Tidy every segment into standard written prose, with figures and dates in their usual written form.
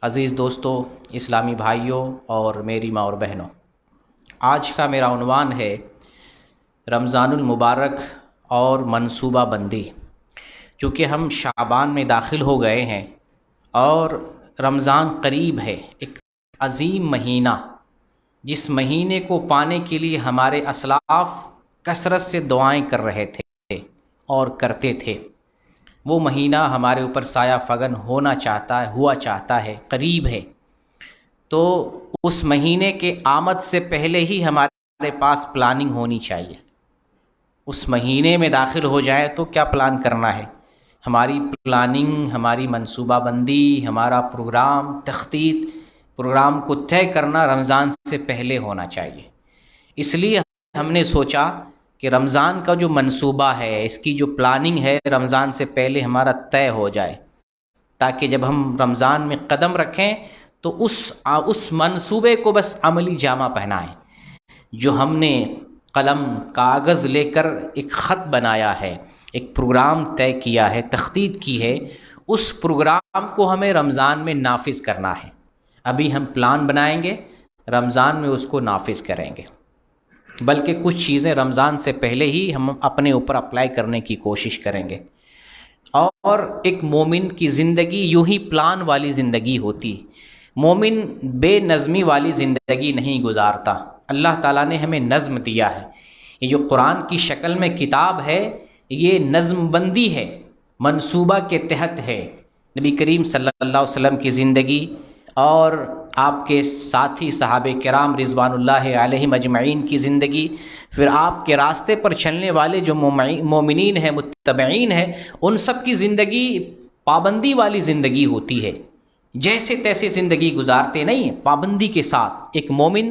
عزیز دوستو، اسلامی بھائیوں اور میری ماں اور بہنوں، آج کا میرا عنوان ہے رمضان المبارک اور منصوبہ بندی۔ چونکہ ہم شعبان میں داخل ہو گئے ہیں اور رمضان قریب ہے، ایک عظیم مہینہ، جس مہینے کو پانے کے لیے ہمارے اسلاف کثرت سے دعائیں کر رہے تھے اور کرتے تھے۔ وہ مہینہ ہمارے اوپر سایہ فگن ہوا چاہتا ہے، قریب ہے۔ تو اس مہینے کے آمد سے پہلے ہی ہمارے پاس پلاننگ ہونی چاہیے۔ اس مہینے میں داخل ہو جائے تو کیا پلان کرنا ہے، ہماری پلاننگ، ہماری منصوبہ بندی، ہمارا پروگرام کو طے کرنا رمضان سے پہلے ہونا چاہیے۔ اس لیے ہم نے سوچا کہ رمضان کا جو منصوبہ ہے، اس کی جو پلاننگ ہے، رمضان سے پہلے ہمارا طے ہو جائے، تاکہ جب ہم رمضان میں قدم رکھیں تو اس منصوبے کو بس عملی جامہ پہنائیں۔ جو ہم نے قلم کاغذ لے کر ایک خط بنایا ہے، ایک پروگرام طے کیا ہے، تخطیط کی ہے، اس پروگرام کو ہمیں رمضان میں نافذ کرنا ہے۔ ابھی ہم پلان بنائیں گے، رمضان میں اس کو نافذ کریں گے، بلکہ کچھ چیزیں رمضان سے پہلے ہی ہم اپنے اوپر اپلائی کرنے کی کوشش کریں گے۔ اور ایک مومن کی زندگی یوں ہی پلان والی زندگی ہوتی، مومن بے نظمی والی زندگی نہیں گزارتا۔ اللہ تعالیٰ نے ہمیں نظم دیا ہے، یہ جو قرآن کی شکل میں کتاب ہے، یہ نظم بندی ہے، منصوبہ کے تحت ہے۔ نبی کریم صلی اللہ علیہ وسلم کی زندگی اور آپ کے ساتھی صحابہ کرام رضوان اللہ علیہم اجمعین کی زندگی، پھر آپ کے راستے پر چلنے والے جو مومنین ہیں، متبعین ہیں، ان سب کی زندگی پابندی والی زندگی ہوتی ہے۔ جیسے تیسے زندگی گزارتے نہیں ہیں، پابندی کے ساتھ۔ ایک مومن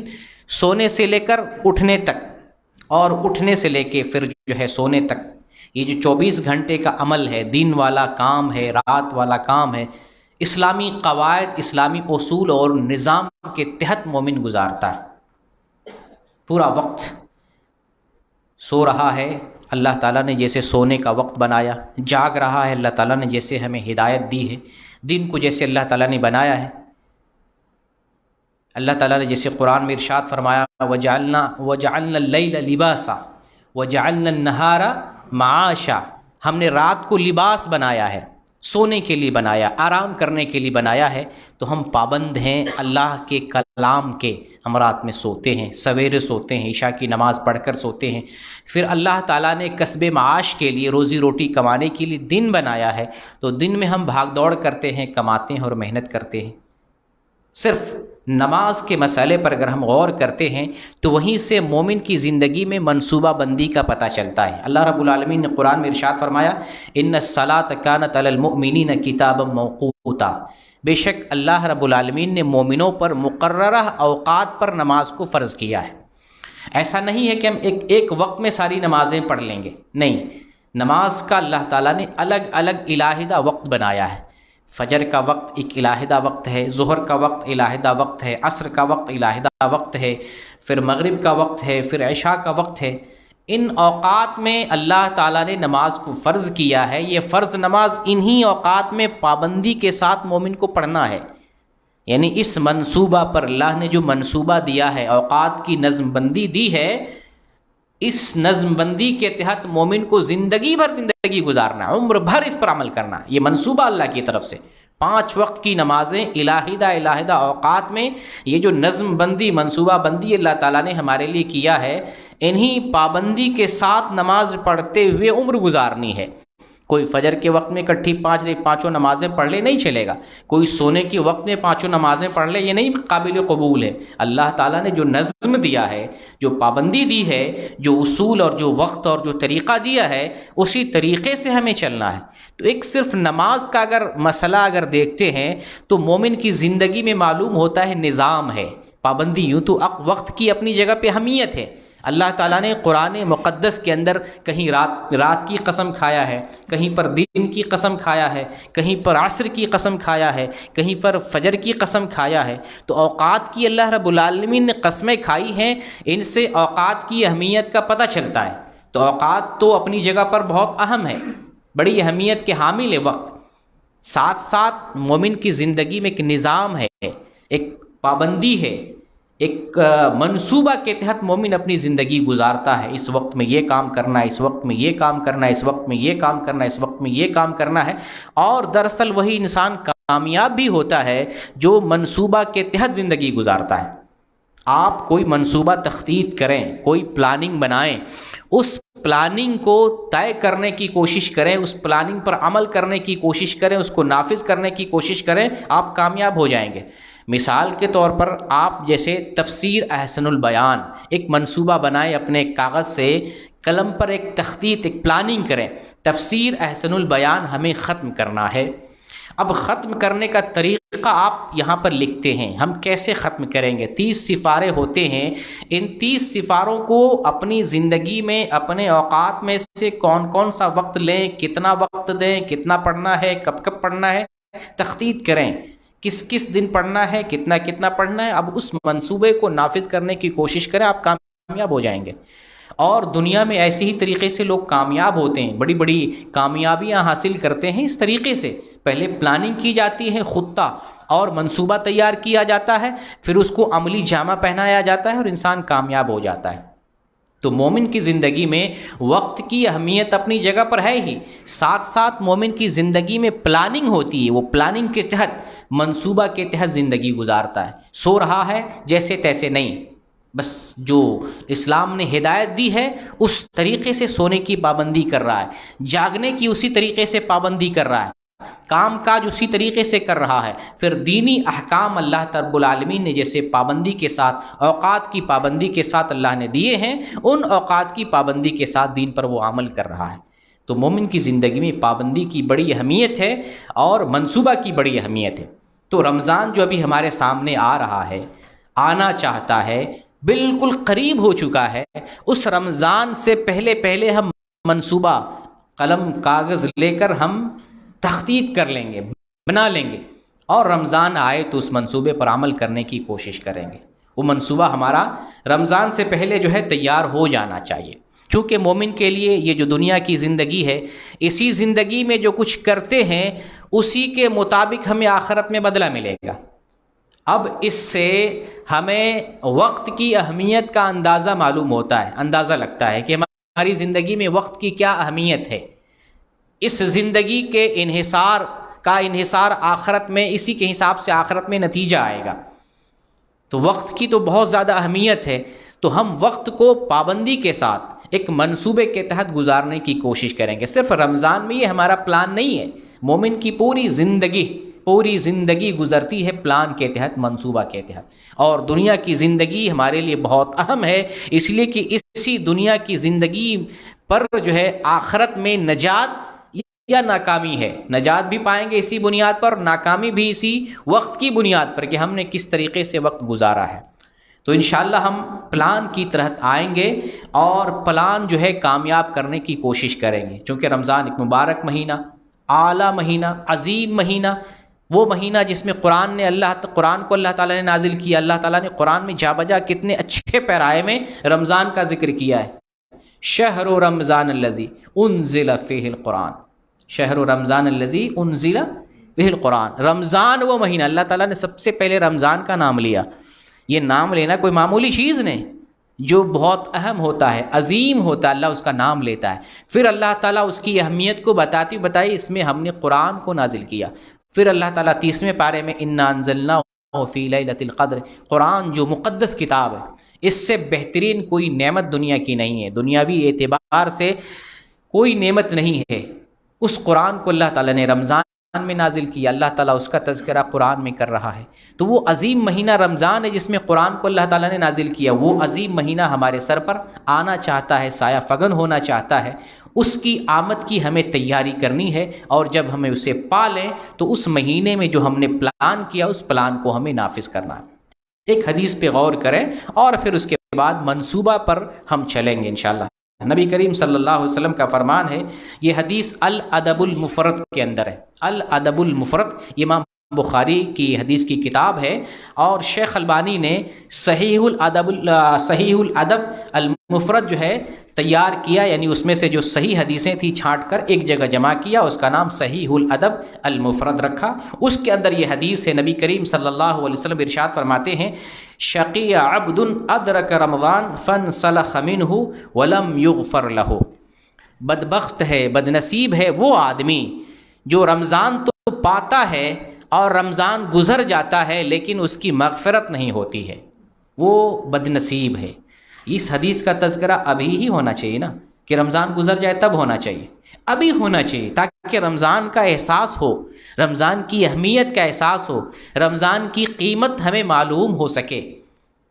سونے سے لے کر اٹھنے تک اور اٹھنے سے لے کے پھر جو ہے سونے تک، یہ جو 24 گھنٹے کا عمل ہے، دن والا کام ہے، رات والا کام ہے، اسلامی قواعد، اسلامی اصول اور نظام کے تحت مومن گزارتا ہے۔ پورا وقت سو رہا ہے، اللہ تعالیٰ نے جیسے سونے کا وقت بنایا، جاگ رہا ہے، اللہ تعالیٰ نے جیسے ہمیں ہدایت دی ہے، دن کو جیسے اللہ تعالیٰ نے بنایا ہے۔ اللہ تعالیٰ نے جیسے قرآن میں ارشاد فرمایا وَجَعَلْنَا اللَّيْلَ لِبَاسًا وَجَعَلْنَا النَّهَارَ مَعَاشًا، ہم نے رات کو لباس بنایا ہے، سونے کے لیے بنایا، آرام کرنے کے لیے بنایا ہے۔ تو ہم پابند ہیں اللہ کے کلام کے، ہم رات میں سوتے ہیں، سویرے سوتے ہیں، عشاء کی نماز پڑھ کر سوتے ہیں۔ پھر اللہ تعالیٰ نے کسب معاش کے لیے، روزی روٹی کمانے کے لیے دن بنایا ہے، تو دن میں ہم بھاگ دوڑ کرتے ہیں، کماتے ہیں اور محنت کرتے ہیں۔ صرف نماز کے مسئلے پر اگر ہم غور کرتے ہیں تو وہیں سے مومن کی زندگی میں منصوبہ بندی کا پتہ چلتا ہے۔ اللہ رب العالمین نے قرآن میں ارشاد فرمایا ان الصلاۃ کانت علی المؤمنین کتابا موقوتا، بے شک اللہ رب العالمین نے مومنوں پر مقررہ اوقات پر نماز کو فرض کیا ہے۔ ایسا نہیں ہے کہ ہم ایک وقت میں ساری نمازیں پڑھ لیں گے، نہیں، نماز کا اللہ تعالیٰ نے الگ الگ علیحدہ وقت بنایا ہے۔ فجر کا وقت ایک علیحدہ وقت ہے، ظہر کا وقت علیحدہ وقت ہے، عصر کا وقت علیحدہ وقت ہے، پھر مغرب کا وقت ہے، پھر عشاء کا وقت ہے۔ ان اوقات میں اللہ تعالیٰ نے نماز کو فرض کیا ہے۔ یہ فرض نماز انہی اوقات میں پابندی کے ساتھ مومن کو پڑھنا ہے۔ یعنی اس منصوبہ پر اللہ نے جو منصوبہ دیا ہے، اوقات کی نظم بندی دی ہے، اس نظم بندی کے تحت مومن کو زندگی بھر زندگی گزارنا، عمر بھر اس پر عمل کرنا۔ یہ منصوبہ اللہ کی طرف سے 5 وقت کی نمازیں علیحدہ اوقات میں، یہ جو نظم بندی، منصوبہ بندی اللہ تعالیٰ نے ہمارے لیے کیا ہے، انہی پابندی کے ساتھ نماز پڑھتے ہوئے عمر گزارنی ہے۔ کوئی فجر کے وقت میں اکٹھی پانچوں نمازیں پڑھ لے، نہیں چلے گا۔ کوئی سونے کے وقت میں 5 نمازیں پڑھ لے، یہ نہیں قابل قبول ہے۔ اللہ تعالیٰ نے جو نظم دیا ہے، جو پابندی دی ہے، جو اصول اور جو وقت اور جو طریقہ دیا ہے، اسی طریقے سے ہمیں چلنا ہے۔ تو ایک صرف نماز کا مسئلہ اگر دیکھتے ہیں تو مومن کی زندگی میں معلوم ہوتا ہے نظام ہے، پابندی۔ یوں تو وقت کی اپنی جگہ پہ اہمیت ہے۔ اللہ تعالیٰ نے قرآن مقدس کے اندر کہیں رات کی قسم کھایا ہے، کہیں پر دن کی قسم کھایا ہے، کہیں پر عصر کی قسم کھایا ہے، کہیں پر فجر کی قسم کھایا ہے۔ تو اوقات کی اللہ رب العالمین نے قسمیں کھائی ہیں، ان سے اوقات کی اہمیت کا پتہ چلتا ہے۔ تو اوقات تو اپنی جگہ پر بہت اہم ہے، بڑی اہمیت کے حامل ہے وقت۔ ساتھ ساتھ مومن کی زندگی میں ایک نظام ہے، ایک پابندی ہے، ایک منصوبہ کے تحت مومن اپنی زندگی گزارتا ہے۔ اس وقت میں یہ کام کرنا ہے، اس وقت میں یہ کام کرنا ہے، اس وقت میں یہ کام کرنا ہے، اس وقت میں یہ کام کرنا ہے۔ اور دراصل وہی انسان کامیاب بھی ہوتا ہے جو منصوبہ کے تحت زندگی گزارتا ہے۔ آپ کوئی منصوبہ تخطیط کریں، کوئی پلاننگ بنائیں، اس پلاننگ کو طے کرنے کی کوشش کریں، اس پلاننگ پر عمل کرنے کی کوشش کریں، اس کو نافذ کرنے کی کوشش کریں، آپ کامیاب ہو جائیں گے۔ مثال کے طور پر آپ جیسے تفسیر احسن البیان ایک منصوبہ بنائیں، اپنے کاغذ سے قلم پر ایک تخطیط، ایک پلاننگ کریں۔ تفسیر احسن البیان ہمیں ختم کرنا ہے۔ اب ختم کرنے کا طریقہ آپ یہاں پر لکھتے ہیں، ہم کیسے ختم کریں گے؟ 30 سپارے ہوتے ہیں، ان 30 سپاروں کو اپنی زندگی میں اپنے اوقات میں سے کون کون سا وقت لیں، کتنا وقت دیں، کتنا پڑھنا ہے، کب کب پڑھنا ہے، تخطیط کریں، کس کس دن پڑھنا ہے، کتنا کتنا پڑھنا ہے۔ اب اس منصوبے کو نافذ کرنے کی کوشش کریں، آپ کامیاب ہو جائیں گے۔ اور دنیا میں ایسے ہی طریقے سے لوگ کامیاب ہوتے ہیں، بڑی بڑی کامیابیاں حاصل کرتے ہیں اس طریقے سے۔ پہلے پلاننگ کی جاتی ہے، خطہ اور منصوبہ تیار کیا جاتا ہے، پھر اس کو عملی جامہ پہنایا جاتا ہے اور انسان کامیاب ہو جاتا ہے۔ تو مومن کی زندگی میں وقت کی اہمیت اپنی جگہ پر ہے ہی، ساتھ ساتھ مومن کی زندگی میں پلاننگ ہوتی ہے، وہ پلاننگ کے تحت، منصوبہ کے تحت زندگی گزارتا ہے۔ سو رہا ہے جیسے تیسے نہیں، بس جو اسلام نے ہدایت دی ہے اس طریقے سے سونے کی پابندی کر رہا ہے، جاگنے کی اسی طریقے سے پابندی کر رہا ہے، کام کاج اسی طریقے سے کر رہا ہے۔ پھر دینی احکام اللہ رب العالمین نے جیسے پابندی کے ساتھ، اوقات کی پابندی کے ساتھ اللہ نے دیے ہیں، ان اوقات کی پابندی کے ساتھ دین پر وہ عمل کر رہا ہے۔ تو مومن کی زندگی میں پابندی کی بڑی اہمیت ہے اور منصوبہ کی بڑی اہمیت ہے۔ تو رمضان جو ابھی ہمارے سامنے آ رہا ہے، آنا چاہتا ہے، بالکل قریب ہو چکا ہے، اس رمضان سے پہلے پہلے ہم منصوبہ قلم کاغذ لے کر ہم تخطیط کر لیں گے، بنا لیں گے، اور رمضان آئے تو اس منصوبے پر عمل کرنے کی کوشش کریں گے۔ وہ منصوبہ ہمارا رمضان سے پہلے جو ہے تیار ہو جانا چاہیے، کیونکہ مومن کے لیے یہ جو دنیا کی زندگی ہے، اسی زندگی میں جو کچھ کرتے ہیں اسی کے مطابق ہمیں آخرت میں بدلہ ملے گا۔ اب اس سے ہمیں وقت کی اہمیت کا اندازہ معلوم ہوتا ہے، اندازہ لگتا ہے کہ ہماری زندگی میں وقت کی کیا اہمیت ہے۔ اس زندگی کے انحصار آخرت میں، اسی کے حساب سے آخرت میں نتیجہ آئے گا۔ تو وقت کی تو بہت زیادہ اہمیت ہے، تو ہم وقت کو پابندی کے ساتھ ایک منصوبے کے تحت گزارنے کی کوشش کریں گے۔ صرف رمضان میں یہ ہمارا پلان نہیں ہے، مومن کی پوری زندگی گزرتی ہے پلان کے تحت، منصوبہ کے تحت۔ اور دنیا کی زندگی ہمارے لیے بہت اہم ہے، اس لیے کہ اسی دنیا کی زندگی پر جو ہے آخرت میں نجات یا ناکامی ہے۔ نجات بھی پائیں گے اسی بنیاد پر، ناکامی بھی اسی وقت کی بنیاد پر کہ ہم نے کس طریقے سے وقت گزارا ہے۔ تو انشاءاللہ ہم پلان کی طرح آئیں گے اور پلان جو ہے کامیاب کرنے کی کوشش کریں گے، چونکہ رمضان ایک مبارک مہینہ، اعلیٰ مہینہ، عظیم مہینہ، وہ مہینہ جس میں قرآن کو اللہ تعالیٰ نے نازل کیا۔ اللہ تعالیٰ نے قرآن میں جا بجا کتنے اچھے پیرائے میں رمضان کا ذکر کیا ہے۔ شہر رمضان الذی انزل فیہ القرآن، شہر رمضان الذی انزل فیہ القرآن۔ رمضان وہ مہینہ، اللہ تعالیٰ نے سب سے پہلے رمضان کا نام لیا۔ یہ نام لینا کوئی معمولی چیز نہیں، جو بہت اہم ہوتا ہے، عظیم ہوتا ہے، اللہ اس کا نام لیتا ہے۔ پھر اللہ تعالیٰ اس کی اہمیت کو بتائی اس میں ہم نے قرآن کو نازل کیا۔ پھر اللہ تعالیٰ 30ویں پارے میں انا انزلناہ فی لیلۃ القدر، قرآن جو مقدس کتاب ہے، اس سے بہترین کوئی نعمت دنیا کی نہیں ہے، دنیاوی اعتبار سے کوئی نعمت نہیں ہے۔ اس قرآن کو اللہ تعالیٰ نے رمضان میں نازل کیا، اللہ تعالیٰ اس کا تذکرہ قرآن میں کر رہا ہے۔ تو وہ عظیم مہینہ رمضان ہے جس میں قرآن کو اللہ تعالیٰ نے نازل کیا، وہ عظیم مہینہ ہمارے سر پر آنا چاہتا ہے، سایہ فگن ہونا چاہتا ہے۔ اس کی آمد کی ہمیں تیاری کرنی ہے، اور جب ہمیں اسے پا لیں تو اس مہینے میں جو ہم نے پلان کیا اس پلان کو ہمیں نافذ کرنا ہے۔ ایک حدیث پہ غور کریں اور پھر اس کے بعد منصوبہ پر ہم چلیں گے انشاءاللہ۔ نبی کریم صلی اللہ علیہ وسلم کا فرمان ہے، یہ حدیث الادب المفرد کے اندر ہے۔ الادب المفرد امام بخاری کی حدیث کی کتاب ہے، اور شیخ البانی نے صحیح الادب المفرد جو ہے تیار کیا، یعنی اس میں سے جو صحیح حدیثیں تھیں چھانٹ کر ایک جگہ جمع کیا، اس کا نام صحیح الادب المفرد رکھا۔ اس کے اندر یہ حدیث ہے، نبی کریم صلی اللہ علیہ وسلم ارشاد فرماتے ہیں شقی عبد ادرک رمضان فانسلخ منہ ولم یغفر لہ، بدبخت ہے، بدنصیب ہے وہ آدمی جو رمضان تو پاتا ہے اور رمضان گزر جاتا ہے لیکن اس کی مغفرت نہیں ہوتی ہے، وہ بدنصیب ہے۔ اس حدیث کا تذکرہ ابھی ہی ہونا چاہیے نا، کہ رمضان گزر جائے تب ہونا چاہیے، ابھی ہونا چاہیے تاکہ رمضان کا احساس ہو، رمضان کی اہمیت کا احساس ہو، رمضان کی قیمت ہمیں معلوم ہو سکے۔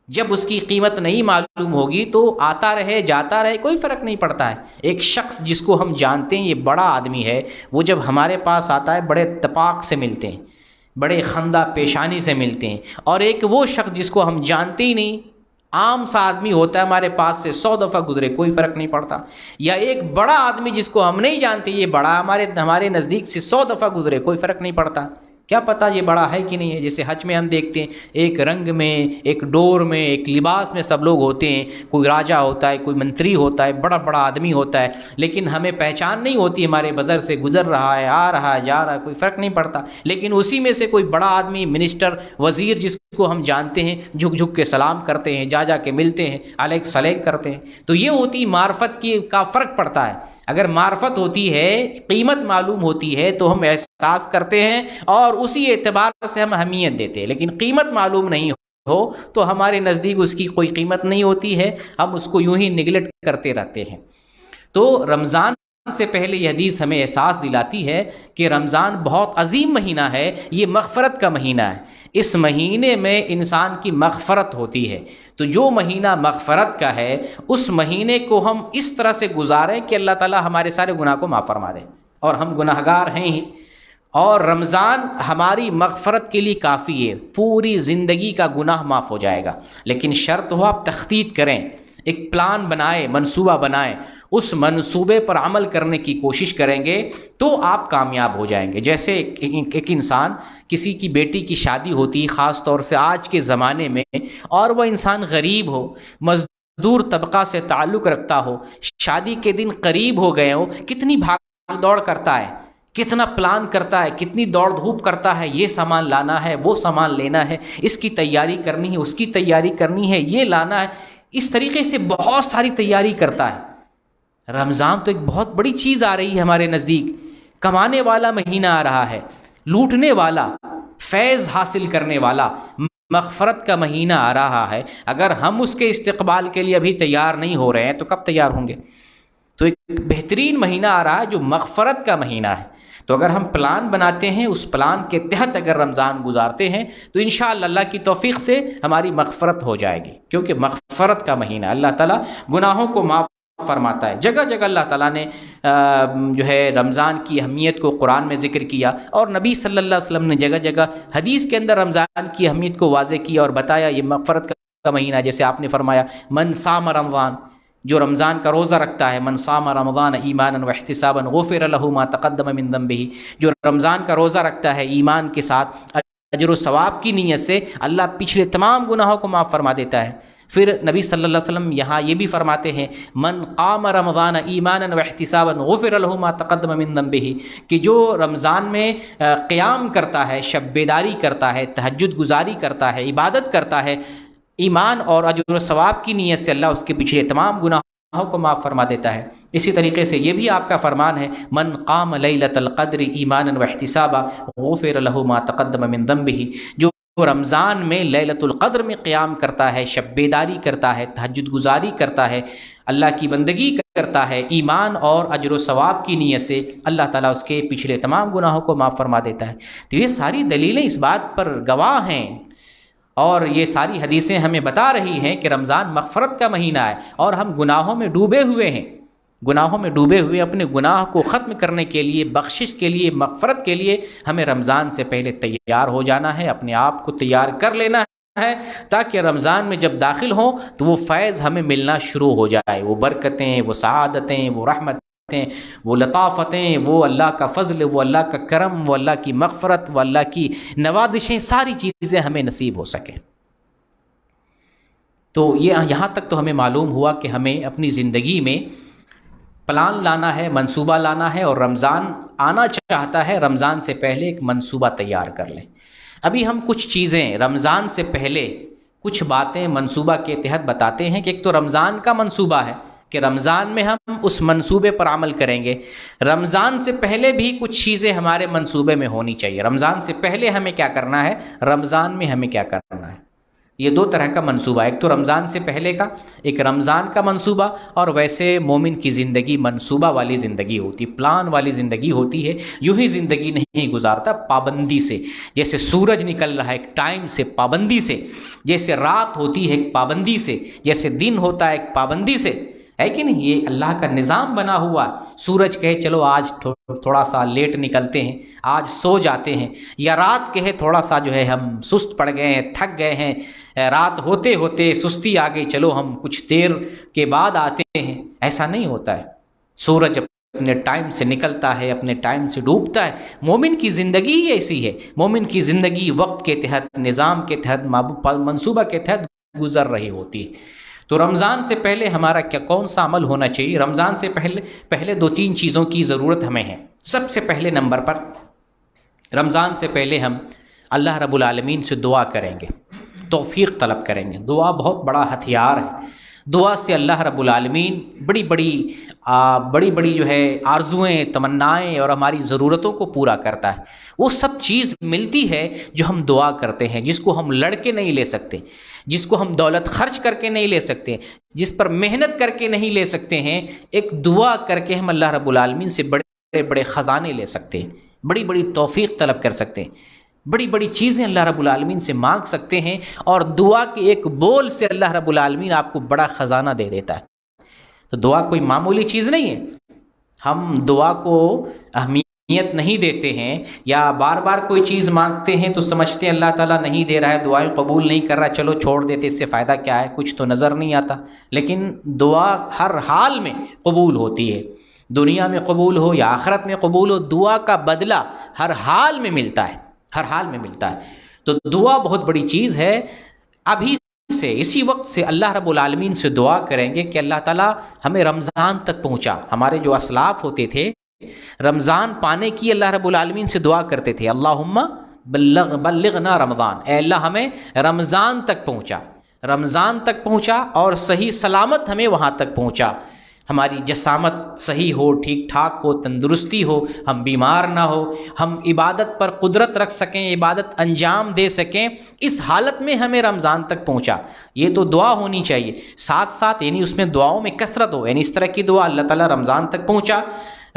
جب اس کی قیمت نہیں معلوم ہوگی تو آتا رہے جاتا رہے کوئی فرق نہیں پڑتا ہے۔ ایک شخص جس کو ہم جانتے ہیں یہ بڑا آدمی ہے، وہ جب ہمارے پاس آتا ہے بڑے اتفاق سے ملتے ہیں، بڑے خندہ پیشانی سے ملتے ہیں، اور ایک وہ شخص جس کو ہم جانتے ہی نہیں، عام سا آدمی ہوتا ہے ہمارے پاس سے 100 دفعہ گزرے کوئی فرق نہیں پڑتا، یا ایک بڑا آدمی جس کو ہم نہیں جانتے یہ بڑا ہمارے نزدیک سے 100 دفعہ گزرے کوئی فرق نہیں پڑتا، کیا پتہ یہ بڑا ہے کہ نہیں ہے۔ جیسے حج میں ہم دیکھتے ہیں ایک رنگ میں، ایک ڈور میں، ایک لباس میں سب لوگ ہوتے ہیں، کوئی راجہ ہوتا ہے، کوئی منتری ہوتا ہے، بڑا بڑا آدمی ہوتا ہے، لیکن ہمیں پہچان نہیں ہوتی، ہمارے بدر سے گزر رہا ہے، آ رہا ہے، جا رہا ہے، کوئی فرق نہیں پڑتا، لیکن اسی میں سے کوئی بڑا آدمی، منسٹر، وزیر جس کو ہم جانتے ہیں، جھک جھک کے سلام کرتے ہیں، جا کے ملتے ہیں، علیک سلیک کرتے ہیں۔ تو یہ ہوتی معرفت کا فرق پڑتا ہے۔ اگر معرفت ہوتی ہے، قیمت معلوم ہوتی ہے تو ہم احساس کرتے ہیں اور اسی اعتبار سے ہم اہمیت دیتے ہیں، لیکن قیمت معلوم نہیں ہو تو ہمارے نزدیک اس کی کوئی قیمت نہیں ہوتی ہے، ہم اس کو یوں ہی نگلیکٹ کرتے رہتے ہیں۔ تو رمضان سے پہلے یہ حدیث ہمیں احساس دلاتی ہے کہ رمضان بہت عظیم مہینہ ہے، یہ مغفرت کا مہینہ ہے، اس مہینے میں انسان کی مغفرت ہوتی ہے۔ تو جو مہینہ مغفرت کا ہے اس مہینے کو ہم اس طرح سے گزاریں کہ اللہ تعالیٰ ہمارے سارے گناہ کو معاف فرما دے، اور ہم گناہگار ہیں ہی، اور رمضان ہماری مغفرت کے لیے کافی ہے، پوری زندگی کا گناہ معاف ہو جائے گا۔ لیکن شرط ہو آپ تخطیط کریں، ایک پلان بنائیں، منصوبہ بنائیں، اس منصوبے پر عمل کرنے کی کوشش کریں گے تو آپ کامیاب ہو جائیں گے۔ جیسے ایک انسان، کسی کی بیٹی کی شادی ہوتی، خاص طور سے آج کے زمانے میں، اور وہ انسان غریب ہو، مزدور طبقہ سے تعلق رکھتا ہو، شادی کے دن قریب ہو گئے ہو، کتنی بھاگ دوڑ کرتا ہے، کتنا پلان کرتا ہے، کتنی دوڑ دھوپ کرتا ہے، یہ سامان لانا ہے، وہ سامان لینا ہے، اس کی تیاری کرنی ہے، اس کی تیاری کرنی ہے، یہ لانا ہے، اس طریقے سے بہت ساری تیاری کرتا ہے۔ رمضان تو ایک بہت بڑی چیز آ رہی ہے ہمارے نزدیک، کمانے والا مہینہ آ رہا ہے، لوٹنے والا، فیض حاصل کرنے والا، مغفرت کا مہینہ آ رہا ہے۔ اگر ہم اس کے استقبال کے لیے ابھی تیار نہیں ہو رہے ہیں تو کب تیار ہوں گے؟ تو ایک بہترین مہینہ آ رہا ہے جو مغفرت کا مہینہ ہے۔ تو اگر ہم پلان بناتے ہیں، اس پلان کے تحت اگر رمضان گزارتے ہیں تو انشاءاللہ اللہ کی توفیق سے ہماری مغفرت ہو جائے گی، کیونکہ مغفرت کا مہینہ، اللہ تعالیٰ گناہوں کو معاف فرماتا ہے۔ جگہ جگہ اللہ تعالیٰ نے جو ہے رمضان کی اہمیت کو قرآن میں ذکر کیا، اور نبی صلی اللہ علیہ وسلم نے جگہ جگہ حدیث کے اندر رمضان کی اہمیت کو واضح کیا اور بتایا یہ مغفرت کا مہینہ۔ جیسے آپ نے فرمایا من صام رمضان، جو رمضان کا روزہ رکھتا ہے، من صام رمضان ایمانا واحتسابا غفر له ما تقدم من ذنبه، جو رمضان کا روزہ رکھتا ہے ایمان کے ساتھ، اجر و ثواب کی نیت سے، اللہ پچھلے تمام گناہوں کو معاف فرما دیتا ہے۔ پھر نبی صلی اللہ علیہ وسلم یہاں یہ بھی فرماتے ہیں من قام رمضان ایمانا واحتسابا غفر له ما تقدم من ذنبه، کہ جو رمضان میں قیام کرتا ہے، شب بیداری کرتا ہے، تہجد گزاری کرتا ہے، عبادت کرتا ہے، ایمان اور اجر و ثواب کی نیت سے، اللہ اس کے پیچھے تمام گناہوں کو معاف فرما دیتا ہے۔ اسی طریقے سے یہ بھی آپ کا فرمان ہے من قام لیلۃ القدر ایمانا واحتسابا غفر له ما تقدم من ذنبه، جو رمضان میں لیلۃ القدر میں قیام کرتا ہے، شب بیداری کرتا ہے، تہجد گزاری کرتا ہے، اللہ کی بندگی کرتا ہے، ایمان اور اجر و ثواب کی نیت سے، اللہ تعالیٰ اس کے پچھلے تمام گناہوں کو معاف فرما دیتا ہے۔ تو یہ ساری دلیلیں اس بات پر گواہ ہیں، اور یہ ساری حدیثیں ہمیں بتا رہی ہیں کہ رمضان مغفرت کا مہینہ ہے، اور ہم گناہوں میں ڈوبے ہوئے ہیں، گناہوں میں ڈوبے ہوئے اپنے گناہ کو ختم کرنے کے لیے، بخشش کے لیے، مغفرت کے لیے ہمیں رمضان سے پہلے تیار ہو جانا ہے، اپنے آپ کو تیار کر لینا ہے، تاکہ رمضان میں جب داخل ہوں تو وہ فیض ہمیں ملنا شروع ہو جائے، وہ برکتیں، وہ سعادتیں، وہ رحمتیں، وہ لطافتیں، وہ اللہ کا فضل، وہ اللہ کا کرم، وہ اللہ کی مغفرت، وہ اللہ کی نوازشیں، ساری چیزیں ہمیں نصیب ہو سکیں۔ تو یہ یہاں تک تو ہمیں معلوم ہوا کہ ہمیں اپنی زندگی میں پلان لانا ہے، منصوبہ لانا ہے، اور رمضان آنا چاہتا ہے، رمضان سے پہلے ایک منصوبہ تیار کر لیں۔ ابھی ہم کچھ چیزیں رمضان سے پہلے کچھ باتیں منصوبہ کے تحت بتاتے ہیں کہ ایک تو رمضان کا منصوبہ ہے کہ رمضان میں ہم اس منصوبے پر عمل کریں گے۔ رمضان سے پہلے بھی کچھ چیزیں ہمارے منصوبے میں ہونی چاہیے۔ رمضان سے پہلے ہمیں کیا کرنا ہے، رمضان میں ہمیں کیا کرنا ہے۔ یہ دو طرح کا منصوبہ، ایک تو رمضان سے پہلے کا، ایک رمضان کا منصوبہ، اور ویسے مومن کی زندگی منصوبہ والی زندگی ہوتی، پلان والی زندگی ہوتی ہے۔ یوں ہی زندگی نہیں گزارتا، پابندی سے، جیسے سورج نکل رہا ہے ایک ٹائم سے، پابندی سے، جیسے رات ہوتی ہے ایک پابندی سے، جیسے دن ہوتا ہے ایک پابندی سے، ہے کہ نہیں؟ یہ اللہ کا نظام بنا ہوا۔ سورج کہے چلو آج تھوڑا سا لیٹ نکلتے ہیں، آج سو جاتے ہیں، یا رات کہے تھوڑا سا جو ہے ہم سست پڑ گئے ہیں، تھک گئے ہیں، رات ہوتے ہوتے سستی آ گئی، چلو ہم کچھ دیر کے بعد آتے ہیں۔ ایسا نہیں ہوتا ہے۔ سورج اپنے ٹائم سے نکلتا ہے، اپنے ٹائم سے ڈوبتا ہے۔ مومن کی زندگی ہی ایسی ہے۔ مومن کی زندگی وقت کے تحت، نظام کے تحت، منصوبہ کے تحت گزر رہی ہوتی ہے۔ تو رمضان سے پہلے ہمارا کون سا عمل ہونا چاہیے؟ رمضان سے پہلے دو تین چیزوں کی ضرورت ہمیں ہے۔ سب سے پہلے نمبر پر رمضان سے پہلے ہم اللہ رب العالمین سے دعا کریں گے، توفیق طلب کریں گے۔ دعا بہت بڑا ہتھیار ہے۔ دعا سے اللہ رب العالمین بڑی بڑی جو ہے آرزوئیں، تمنائیں اور ہماری ضرورتوں کو پورا کرتا ہے۔ وہ سب چیز ملتی ہے جو ہم دعا کرتے ہیں، جس کو ہم لڑ کے نہیں لے سکتے، جس کو ہم دولت خرچ کر کے نہیں لے سکتے، جس پر محنت کر کے نہیں لے سکتے ہیں۔ ایک دعا کر کے ہم اللہ رب العالمین سے بڑے بڑے خزانے لے سکتے ہیں، بڑی بڑی توفیق طلب کر سکتے ہیں، بڑی بڑی چیزیں اللہ رب العالمین سے مانگ سکتے ہیں، اور دعا کے ایک بول سے اللہ رب العالمین آپ کو بڑا خزانہ دے دیتا ہے۔ تو دعا کوئی معمولی چیز نہیں ہے۔ ہم دعا کو اہمیت نہیں دیتے ہیں، یا بار بار کوئی چیز مانگتے ہیں تو سمجھتے ہیں اللہ تعالیٰ نہیں دے رہا ہے، دعائیں قبول نہیں کر رہا، چلو چھوڑ دیتے، اس سے فائدہ کیا ہے، کچھ تو نظر نہیں آتا۔ لیکن دعا ہر حال میں قبول ہوتی ہے، دنیا میں قبول ہو یا آخرت میں قبول ہو، دعا کا بدلہ ہر حال میں ملتا ہے، ہر حال میں ملتا ہے۔ تو دعا بہت بڑی چیز ہے۔ ابھی سے، اسی وقت سے اللہ رب العالمین سے دعا کریں گے کہ اللہ تعالیٰ ہمیں رمضان تک پہنچا۔ ہمارے جو اسلاف ہوتے تھے، رمضان پانے کی اللہ رب العالمین سے دعا کرتے تھے، اللہم بلغنا رمضان، اے اللہ ہمیں رمضان تک پہنچا، رمضان تک پہنچا، اور صحیح سلامت ہمیں وہاں تک پہنچا۔ ہماری جسامت صحیح ہو، ٹھیک ٹھاک ہو، تندرستی ہو، ہم بیمار نہ ہو، ہم عبادت پر قدرت رکھ سکیں، عبادت انجام دے سکیں، اس حالت میں ہمیں رمضان تک پہنچا۔ یہ تو دعا ہونی چاہیے، ساتھ ساتھ یعنی اس میں دعاؤں میں کثرت ہو، یعنی اس طرح کی دعا، اللہ تعالیٰ رمضان تک پہنچا،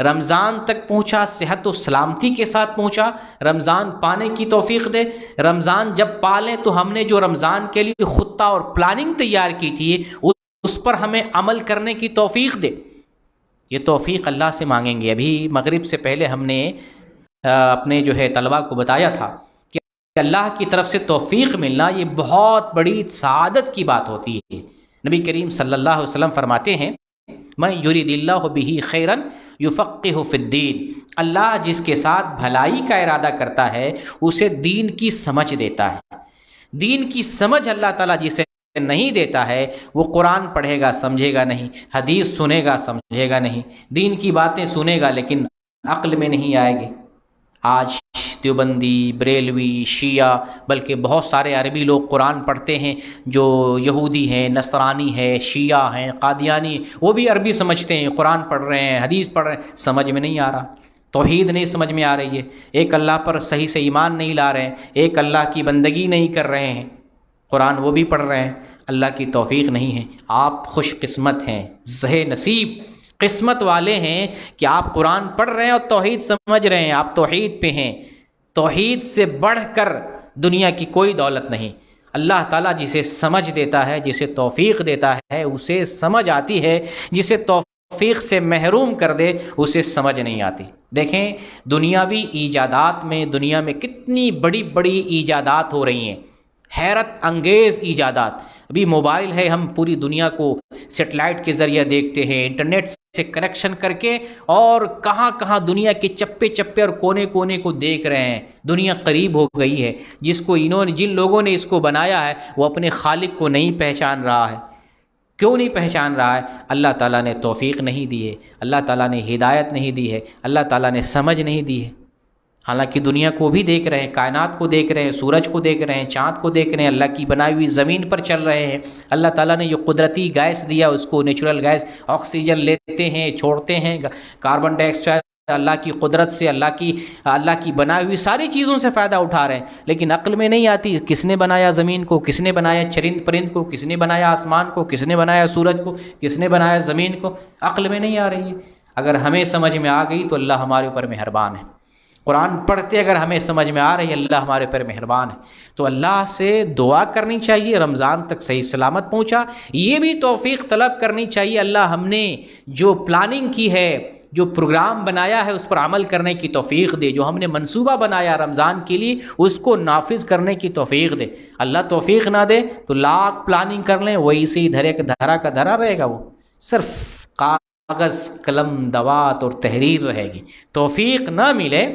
رمضان تک پہنچا، صحت و سلامتی کے ساتھ پہنچا، رمضان پانے کی توفیق دے۔ رمضان جب پالیں تو ہم نے جو رمضان کے لیے خطہ اور پلاننگ تیار کی تھی، اس پر ہمیں عمل کرنے کی توفیق دے۔ یہ توفیق اللہ سے مانگیں گے۔ ابھی مغرب سے پہلے ہم نے اپنے جو ہے طلباء کو بتایا تھا کہ اللہ کی طرف سے توفیق ملنا یہ بہت بڑی سعادت کی بات ہوتی ہے۔ نبی کریم صلی اللہ علیہ وسلم فرماتے ہیں، من یرید اللہ بہ خیرا یفقہہ فی الدین، اللہ جس کے ساتھ بھلائی کا ارادہ کرتا ہے اسے دین کی سمجھ دیتا ہے۔ دین کی سمجھ اللہ تعالیٰ جسے نہیں دیتا ہے، وہ قرآن پڑھے گا سمجھے گا نہیں، حدیث سنے گا سمجھے گا نہیں، دین کی باتیں سنے گا لیکن عقل میں نہیں آئے گی۔ آج دیوبندی، بریلوی، شیعہ، بلکہ بہت سارے عربی لوگ قرآن پڑھتے ہیں، جو یہودی ہیں، نصرانی ہیں، شیعہ ہیں، قادیانی، وہ بھی عربی سمجھتے ہیں، قرآن پڑھ رہے ہیں، حدیث پڑھ رہے ہیں، سمجھ میں نہیں آ رہا، توحید نہیں سمجھ میں آ رہی ہے، ایک اللہ پر صحیح سے ایمان نہیں لا رہے ہیں، ایک اللہ کی بندگی نہیں کر رہے ہیں، قرآن وہ بھی پڑھ رہے ہیں، اللہ کی توفیق نہیں ہے۔ آپ خوش قسمت ہیں، زہ نصیب قسمت والے ہیں کہ آپ قرآن پڑھ رہے ہیں اور توحید سمجھ رہے ہیں، آپ توحید پہ ہیں۔ توحید سے بڑھ کر دنیا کی کوئی دولت نہیں۔ اللہ تعالیٰ جسے سمجھ دیتا ہے، جسے توفیق دیتا ہے، اسے سمجھ آتی ہے، جسے توفیق سے محروم کر دے اسے سمجھ نہیں آتی۔ دیکھیں دنیاوی ایجادات میں، دنیا میں کتنی بڑی بڑی ایجادات ہو رہی ہیں، حیرت انگیز ایجادات۔ ابھی موبائل ہے، ہم پوری دنیا کو سیٹلائٹ کے ذریعے دیکھتے ہیں، انٹرنیٹ سے کنیکشن کر کے، اور کہاں کہاں دنیا کے چپے چپے اور کونے کونے کو دیکھ رہے ہیں۔ دنیا قریب ہو گئی ہے۔ جن لوگوں نے اس کو بنایا ہے وہ اپنے خالق کو نہیں پہچان رہا ہے۔ کیوں نہیں پہچان رہا ہے؟ اللہ تعالیٰ نے توفیق نہیں دی ہے، اللہ تعالیٰ نے ہدایت نہیں دی ہے، اللہ تعالیٰ نے سمجھ نہیں دی ہے۔ حالانکہ دنیا کو بھی دیکھ رہے ہیں، کائنات کو دیکھ رہے ہیں، سورج کو دیکھ رہے ہیں، چاند کو دیکھ رہے ہیں، اللہ کی بنائی ہوئی زمین پر چل رہے ہیں۔ اللہ تعالیٰ نے جو قدرتی گیس دیا، اس کو نیچرل گیس، آکسیجن لیتے ہیں، چھوڑتے ہیں، کاربن ڈائی آکسائڈ، اللہ کی قدرت سے، اللہ کی بنائی ہوئی ساری چیزوں سے فائدہ اٹھا رہے ہیں، لیکن عقل میں نہیں آتی کس نے بنایا زمین کو، کس نے بنایا چرند پرند کو، کس نے بنایا آسمان کو، کس نے بنایا سورج کو، کس نے بنایا زمین کو، عقل میں نہیں آ رہی ہے۔ اگر ہمیں سمجھ میں آ گئی تو اللہ ہمارے اوپر مہربان ہے۔ قرآن پڑھتے اگر ہمیں سمجھ میں آ رہی ہے، اللہ ہمارے اوپر مہربان ہے۔ تو اللہ سے دعا کرنی چاہیے رمضان تک صحیح سلامت پہنچا، یہ بھی توفیق طلب کرنی چاہیے، اللہ ہم نے جو پلاننگ کی ہے، جو پروگرام بنایا ہے، اس پر عمل کرنے کی توفیق دے، جو ہم نے منصوبہ بنایا رمضان کے لیے اس کو نافذ کرنے کی توفیق دے۔ اللہ توفیق نہ دے تو لاکھ پلاننگ کر لیں، وہی سے ہی دھرا کا دھرا رہے گا، وہ صرف کاغذ قلم دوات اور تحریر رہے گی۔ توفیق نہ ملے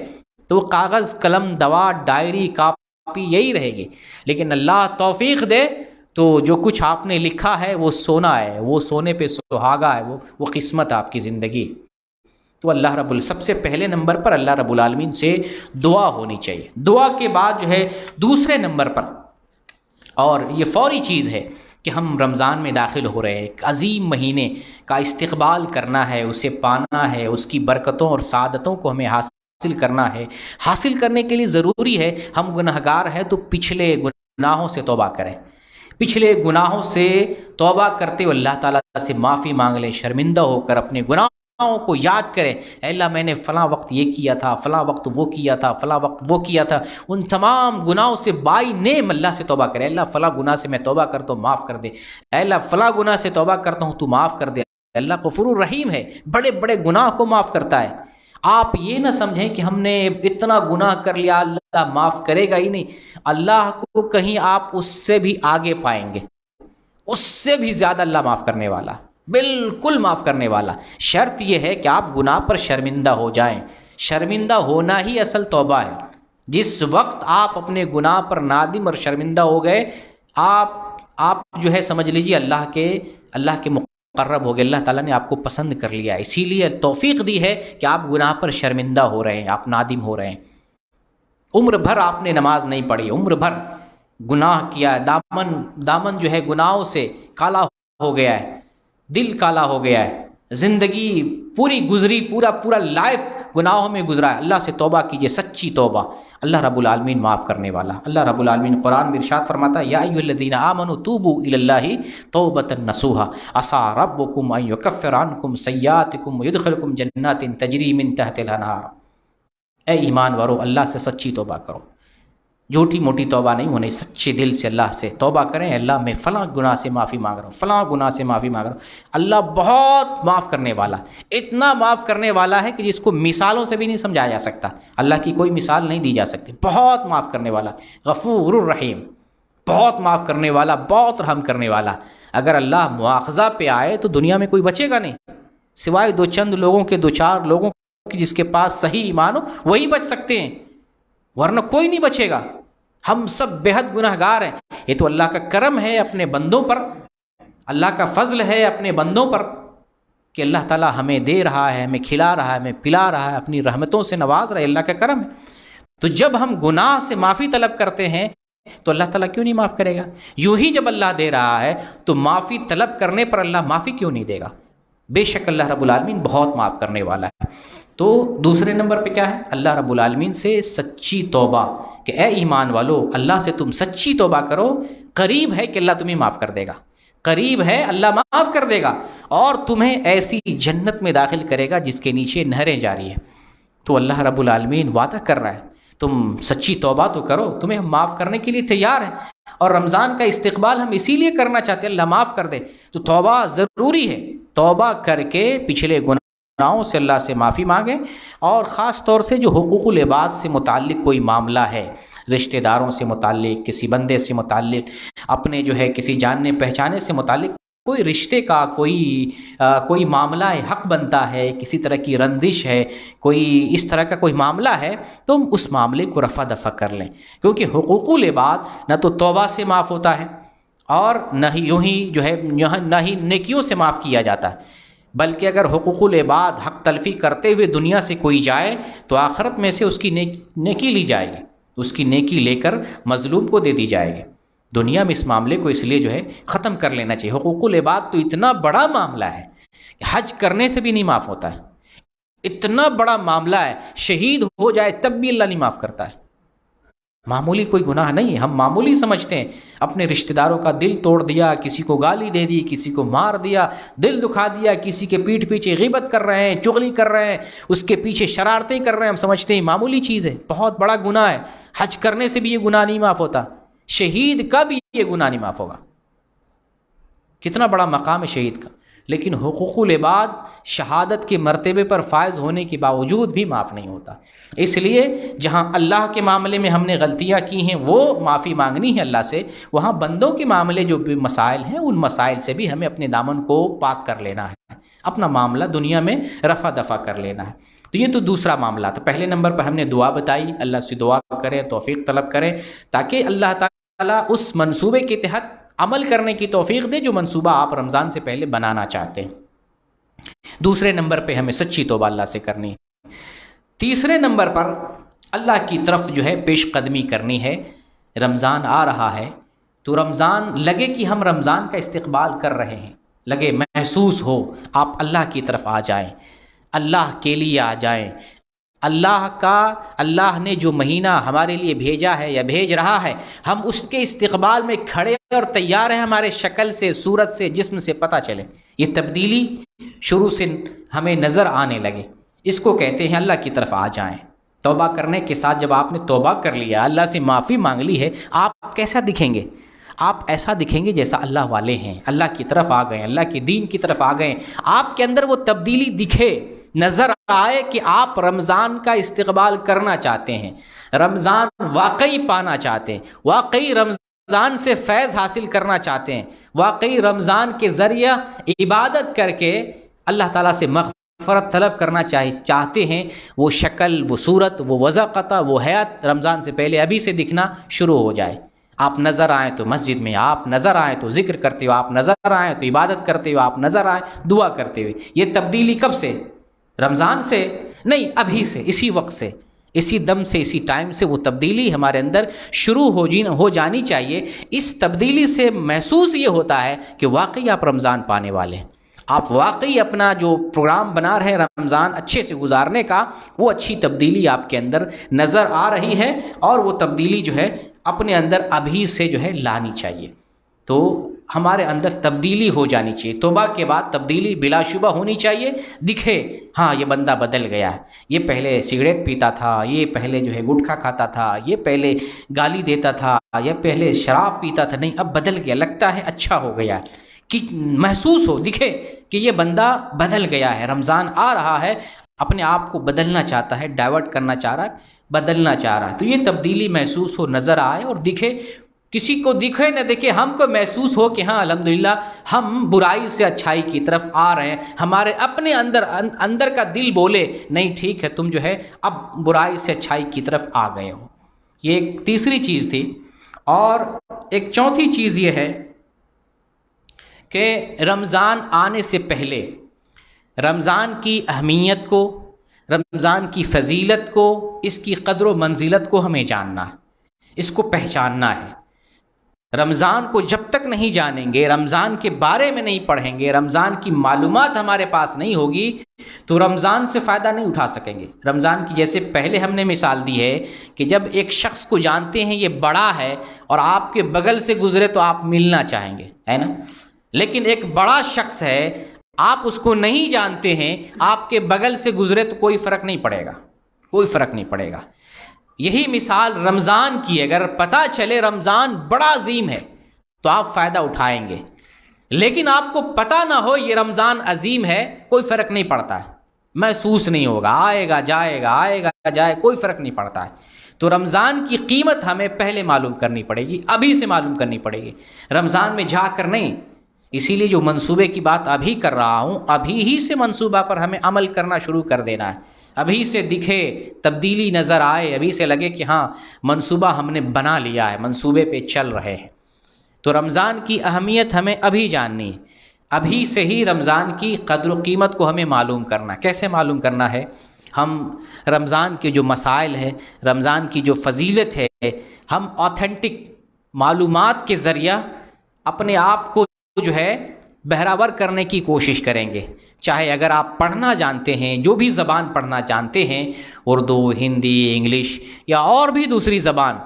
تو کاغذ قلم دوات ڈائری کاپی یہی رہے گی، لیکن اللہ توفیق دے تو جو کچھ آپ نے لکھا ہے وہ سونا ہے، وہ سونے پہ سہاگا ہے، وہ قسمت آپ کی زندگی۔ تو اللہ سب سے پہلے نمبر پر اللہ رب العالمین سے دعا ہونی چاہیے۔ دعا کے بعد جو ہے دوسرے نمبر پر، اور یہ فوری چیز ہے کہ ہم رمضان میں داخل ہو رہے ہیں، ایک عظیم مہینے کا استقبال کرنا ہے، اسے پانا ہے، اس کی برکتوں اور سعادتوں کو ہمیں حاصل کرنا ہے۔ حاصل کرنے کے لیے ضروری ہے، ہم گنہگار ہیں تو پچھلے گناہوں سے توبہ کریں، پچھلے گناہوں سے توبہ کرتے ہوئے اللہ تعالیٰ سے معافی مانگ لیں، شرمندہ ہو کر اپنے گناہوں کو یاد کریں، اے اللہ میں نے فلاں وقت یہ کیا تھا، فلاں وقت وہ کیا تھا، فلاں وقت وہ کیا تھا، ان تمام گناہوں سے بائی نیم اللہ سے توبہ کریں۔ اللہ فلاں گناہ سے میں توبہ کرتا ہوں، معاف کر دے، اے اللہ فلاں گناہ سے توبہ کرتا ہوں، تو معاف کر دے۔ اللہ غفور الرحیم ہے، بڑے بڑے گناہ کو معاف کرتا ہے۔ آپ یہ نہ سمجھیں کہ ہم نے اتنا گناہ کر لیا اللہ معاف کرے گا ہی نہیں، اللہ کو کہیں آپ اس سے بھی آگے پائیں گے، اس سے بھی زیادہ اللہ معاف کرنے والا، بالکل معاف کرنے والا۔ شرط یہ ہے کہ آپ گناہ پر شرمندہ ہو جائیں، شرمندہ ہونا ہی اصل توبہ ہے۔ جس وقت آپ اپنے گناہ پر نادم اور شرمندہ ہو گئے، آپ جو ہے سمجھ لیجیے اللہ کے مقرب ہو گئے، اللہ تعالیٰ نے آپ کو پسند کر لیا، اسی لیے توفیق دی ہے کہ آپ گناہ پر شرمندہ ہو رہے ہیں، آپ نادم ہو رہے ہیں۔ عمر بھر آپ نے نماز نہیں پڑھی، عمر بھر گناہ کیا، دامن جو ہے گناہوں سے کالا ہو گیا ہے، دل کالا ہو گیا ہے، زندگی پوری گزری، پورا لائف گناہوں میں گزرا ہے۔ اللہ سے توبہ کیجئے، سچی توبہ، اللہ رب العالمین معاف کرنے والا۔ اللہ رب العالمین قرآن میں ارشاد فرماتا ہے، یا ایھا الذین آمنوا توبوا الی اللہ توبۃ نصوحا عسیٰ ربکم ان یکفر عنکم سیئاتکم ویدخلکم جنات تجری من تحتها الانہار۔ اے ایمان والو، اللہ سے سچی توبہ کرو، جھوٹی موٹی توبہ نہیں ہونے، سچے دل سے اللہ سے توبہ کریں، اللہ میں فلاں گناہ سے معافی مانگ رہا ہوں، فلاں گناہ سے معافی مانگ رہا ہوں۔ اللہ بہت معاف کرنے والا، اتنا معاف کرنے والا ہے کہ جس کو مثالوں سے بھی نہیں سمجھایا جا سکتا، اللہ کی کوئی مثال نہیں دی جا سکتی۔ بہت معاف کرنے والا، غفور الرحیم، بہت معاف کرنے والا، بہت رحم کرنے والا۔ اگر اللہ مواخذہ پہ آئے تو دنیا میں کوئی بچے گا نہیں، سوائے دو چند لوگوں کے، دو چار لوگوں کے جس کے پاس صحیح ایمان ہو وہی بچ سکتے ہیں، ورنہ کوئی نہیں بچے گا۔ ہم سب بے حد گناہگار ہیں۔ یہ تو اللہ کا کرم ہے اپنے بندوں پر، اللہ کا فضل ہے اپنے بندوں پر کہ اللہ تعالیٰ ہمیں دے رہا ہے، ہمیں کھلا رہا ہے، ہمیں پلا رہا ہے، اپنی رحمتوں سے نواز رہا ہے، اللہ کا کرم ہے۔ تو جب ہم گناہ سے معافی طلب کرتے ہیں تو اللہ تعالیٰ کیوں نہیں معاف کرے گا؟ یوں ہی جب اللہ دے رہا ہے تو معافی طلب کرنے پر اللہ معافی کیوں نہیں دے گا؟ بے شک اللہ رب العالمین بہت معاف کرنے والا ہے۔ تو دوسرے نمبر پہ کیا ہے؟ اللہ رب العالمین سے سچی توبہ، کہ اے ایمان والو اللہ سے تم سچی توبہ کرو، قریب ہے کہ اللہ تمہیں معاف کر دے گا، قریب ہے اللہ معاف کر دے گا، اور تمہیں ایسی جنت میں داخل کرے گا جس کے نیچے نہریں جاری ہیں۔ تو اللہ رب العالمین وعدہ کر رہا ہے، تم سچی توبہ تو کرو، تمہیں ہم معاف کرنے کے لیے تیار ہیں، اور رمضان کا استقبال ہم اسی لیے کرنا چاہتے ہیں اللہ معاف کر دے۔ تو توبہ ضروری ہے، توبہ کر کے پچھلے گناہوں سے اللہ سے معافی مانگیں، اور خاص طور سے جو حقوق العباد سے متعلق کوئی معاملہ ہے، رشتہ داروں سے متعلق، کسی بندے سے متعلق، اپنے جو ہے کسی جاننے پہچانے سے متعلق کوئی رشتے کا کوئی معاملہ حق بنتا ہے، کسی طرح کی رندش ہے، کوئی اس طرح کا کوئی معاملہ ہے، تو ہم اس معاملے کو رفع دفع کر لیں، کیونکہ حقوق العباد نہ تو توبہ سے معاف ہوتا ہے اور نہ ہی یوں ہی جو ہے نہ ہی نیکیوں سے معاف کیا جاتا ہے، بلکہ اگر حقوق العباد حق تلفی کرتے ہوئے دنیا سے کوئی جائے تو آخرت میں سے اس کی نیکی لی جائے گی، اس کی نیکی لے کر مظلوم کو دے دی جائے گی۔ دنیا میں اس معاملے کو اس لیے جو ہے ختم کر لینا چاہیے۔ حقوق العباد تو اتنا بڑا معاملہ ہے کہ حج کرنے سے بھی نہیں معاف ہوتا ہے، اتنا بڑا معاملہ ہے، شہید ہو جائے تب بھی اللہ نہیں معاف کرتا ہے۔ معمولی کوئی گناہ نہیں ہے، ہم معمولی سمجھتے ہیں، اپنے رشتہ داروں کا دل توڑ دیا، کسی کو گالی دے دی، کسی کو مار دیا، دل دکھا دیا، کسی کے پیٹھ پیچھے غیبت کر رہے ہیں، چغلی کر رہے ہیں، اس کے پیچھے شرارتیں کر رہے ہیں، ہم سمجھتے ہیں معمولی چیز ہے، بہت بڑا گناہ ہے، حج کرنے سے بھی یہ گناہ نہیں معاف ہوتا، شہید کا بھی یہ گناہ نہیں معاف ہوگا۔ کتنا بڑا مقام ہے شہید کا، لیکن حقوق العباد شہادت کے مرتبے پر فائز ہونے کے باوجود بھی معاف نہیں ہوتا۔ اس لیے جہاں اللہ کے معاملے میں ہم نے غلطیاں کی ہیں وہ معافی مانگنی ہے اللہ سے، وہاں بندوں کے معاملے جو بھی مسائل ہیں ان مسائل سے بھی ہمیں اپنے دامن کو پاک کر لینا ہے، اپنا معاملہ دنیا میں رفع دفع کر لینا ہے۔ تو یہ تو دوسرا معاملہ تھا۔ پہلے نمبر پر ہم نے دعا بتائی، اللہ سے دعا کریں، توفیق طلب کریں تاکہ اللہ تعالیٰ اس منصوبے کے تحت عمل کرنے کی توفیق دے جو منصوبہ آپ رمضان سے پہلے بنانا چاہتے ہیں۔ دوسرے نمبر پہ ہمیں سچی توبہ اللہ سے کرنی ہے۔ تیسرے نمبر پر اللہ کی طرف جو ہے پیش قدمی کرنی ہے۔ رمضان آ رہا ہے تو رمضان لگے کہ ہم رمضان کا استقبال کر رہے ہیں، لگے محسوس ہو آپ اللہ کی طرف آ جائیں، اللہ کے لیے آ جائیں، اللہ نے جو مہینہ ہمارے لیے بھیجا ہے یا بھیج رہا ہے ہم اس کے استقبال میں کھڑے اور تیار ہیں، ہمارے شکل سے، صورت سے، جسم سے پتہ چلے، یہ تبدیلی شروع سے ہمیں نظر آنے لگے، اس کو کہتے ہیں اللہ کی طرف آ جائیں۔ توبہ کرنے کے ساتھ جب آپ نے توبہ کر لیا، اللہ سے معافی مانگ لی ہے، آپ کیسا دکھیں گے؟ آپ ایسا دکھیں گے جیسا اللہ والے ہیں، اللہ کی طرف آ گئے، اللہ کے دین کی طرف آ گئے، آپ کے اندر وہ تبدیلی دکھے، نظر آئے کہ آپ رمضان کا استقبال کرنا چاہتے ہیں، رمضان واقعی پانا چاہتے ہیں، واقعی رمضان سے فیض حاصل کرنا چاہتے ہیں، واقعی رمضان کے ذریعہ عبادت کر کے اللہ تعالیٰ سے مغفرت طلب کرنا چاہتے ہیں۔ وہ شکل، وہ صورت، وہ وضاقتہ، وہ حیات رمضان سے پہلے ابھی سے دکھنا شروع ہو جائے۔ آپ نظر آئیں تو مسجد میں، آپ نظر آئیں تو ذکر کرتے ہوئے، آپ نظر آئیں تو عبادت کرتے ہوئے، آپ نظر آئیں دعا کرتے ہوئے۔ یہ تبدیلی کب سے؟ رمضان سے نہیں، ابھی سے، اسی وقت سے، اسی دم سے، اسی ٹائم سے وہ تبدیلی ہمارے اندر شروع ہو جانی چاہیے۔ اس تبدیلی سے محسوس یہ ہوتا ہے کہ واقعی آپ رمضان پانے والے ہیں، آپ واقعی اپنا جو پروگرام بنا رہے ہیں رمضان اچھے سے گزارنے کا، وہ اچھی تبدیلی آپ کے اندر نظر آ رہی ہے، اور وہ تبدیلی جو ہے اپنے اندر ابھی سے جو ہے لانی چاہیے۔ تو ہمارے اندر تبدیلی ہو جانی چاہیے، توبہ کے بعد تبدیلی بلا شبہ ہونی چاہیے، دکھے ہاں یہ بندہ بدل گیا ہے، یہ پہلے سگریٹ پیتا تھا، یہ پہلے جو ہے گٹکھا کھاتا تھا، یہ پہلے گالی دیتا تھا، یہ پہلے شراب پیتا تھا، نہیں اب بدل گیا، لگتا ہے اچھا ہو گیا، کہ محسوس ہو، دکھے کہ یہ بندہ بدل گیا ہے، رمضان آ رہا ہے، اپنے آپ کو بدلنا چاہتا ہے، ڈائیورٹ کرنا چاہ رہا ہے، بدلنا چاہ رہا ہے، تو یہ تبدیلی محسوس ہو، نظر آئے اور دکھے، کسی کو دکھے نہ دیکھے، ہم کو محسوس ہو کہ ہاں الحمدللہ ہم برائی سے اچھائی کی طرف آ رہے ہیں، ہمارے اپنے اندر کا دل بولے نہیں ٹھیک ہے تم جو ہے اب برائی سے اچھائی کی طرف آ گئے ہو۔ یہ ایک تیسری چیز تھی، اور ایک چوتھی چیز یہ ہے کہ رمضان آنے سے پہلے رمضان کی اہمیت کو، رمضان کی فضیلت کو، اس کی قدر و منزلت کو ہمیں جاننا ہے، اس کو پہچاننا ہے۔ رمضان کو جب تک نہیں جانیں گے، رمضان کے بارے میں نہیں پڑھیں گے، رمضان کی معلومات ہمارے پاس نہیں ہوگی تو رمضان سے فائدہ نہیں اٹھا سکیں گے۔ رمضان کی جیسے پہلے ہم نے مثال دی ہے کہ جب ایک شخص کو جانتے ہیں یہ بڑا ہے اور آپ کے بغل سے گزرے تو آپ ملنا چاہیں گے، ہے نا؟ لیکن ایک بڑا شخص ہے، آپ اس کو نہیں جانتے ہیں، آپ کے بغل سے گزرے تو کوئی فرق نہیں پڑے گا، کوئی فرق نہیں پڑے گا۔ یہی مثال رمضان کی، اگر پتہ چلے رمضان بڑا عظیم ہے تو آپ فائدہ اٹھائیں گے، لیکن آپ کو پتہ نہ ہو یہ رمضان عظیم ہے، کوئی فرق نہیں پڑتا ہے، محسوس نہیں ہوگا، آئے گا جائے گا، آئے گا جائے، کوئی فرق نہیں پڑتا ہے۔ تو رمضان کی قیمت ہمیں پہلے معلوم کرنی پڑے گی، ابھی سے معلوم کرنی پڑے گی، رمضان میں جا کر نہیں اسی لیے جو منصوبے کی بات ابھی کر رہا ہوں، ابھی ہی سے منصوبہ پر ہمیں عمل کرنا شروع کر دینا ہے، ابھی سے دکھے، تبدیلی نظر آئے، ابھی سے لگے کہ ہاں منصوبہ ہم نے بنا لیا ہے، منصوبے پہ چل رہے ہیں۔ تو رمضان کی اہمیت ہمیں ابھی جاننی ہے، ابھی سے ہی رمضان کی قدر و قیمت کو ہمیں معلوم کرنا۔ کیسے معلوم کرنا ہے؟ ہم رمضان کے جو مسائل ہیں، رمضان کی جو فضیلت ہے، ہم آتھینٹک معلومات کے ذریعہ اپنے آپ کو جو ہے بہراور کرنے کی کوشش کریں گے۔ چاہے اگر آپ پڑھنا جانتے ہیں، جو بھی زبان پڑھنا جانتے ہیں، اردو، ہندی، انگلش یا اور بھی دوسری زبان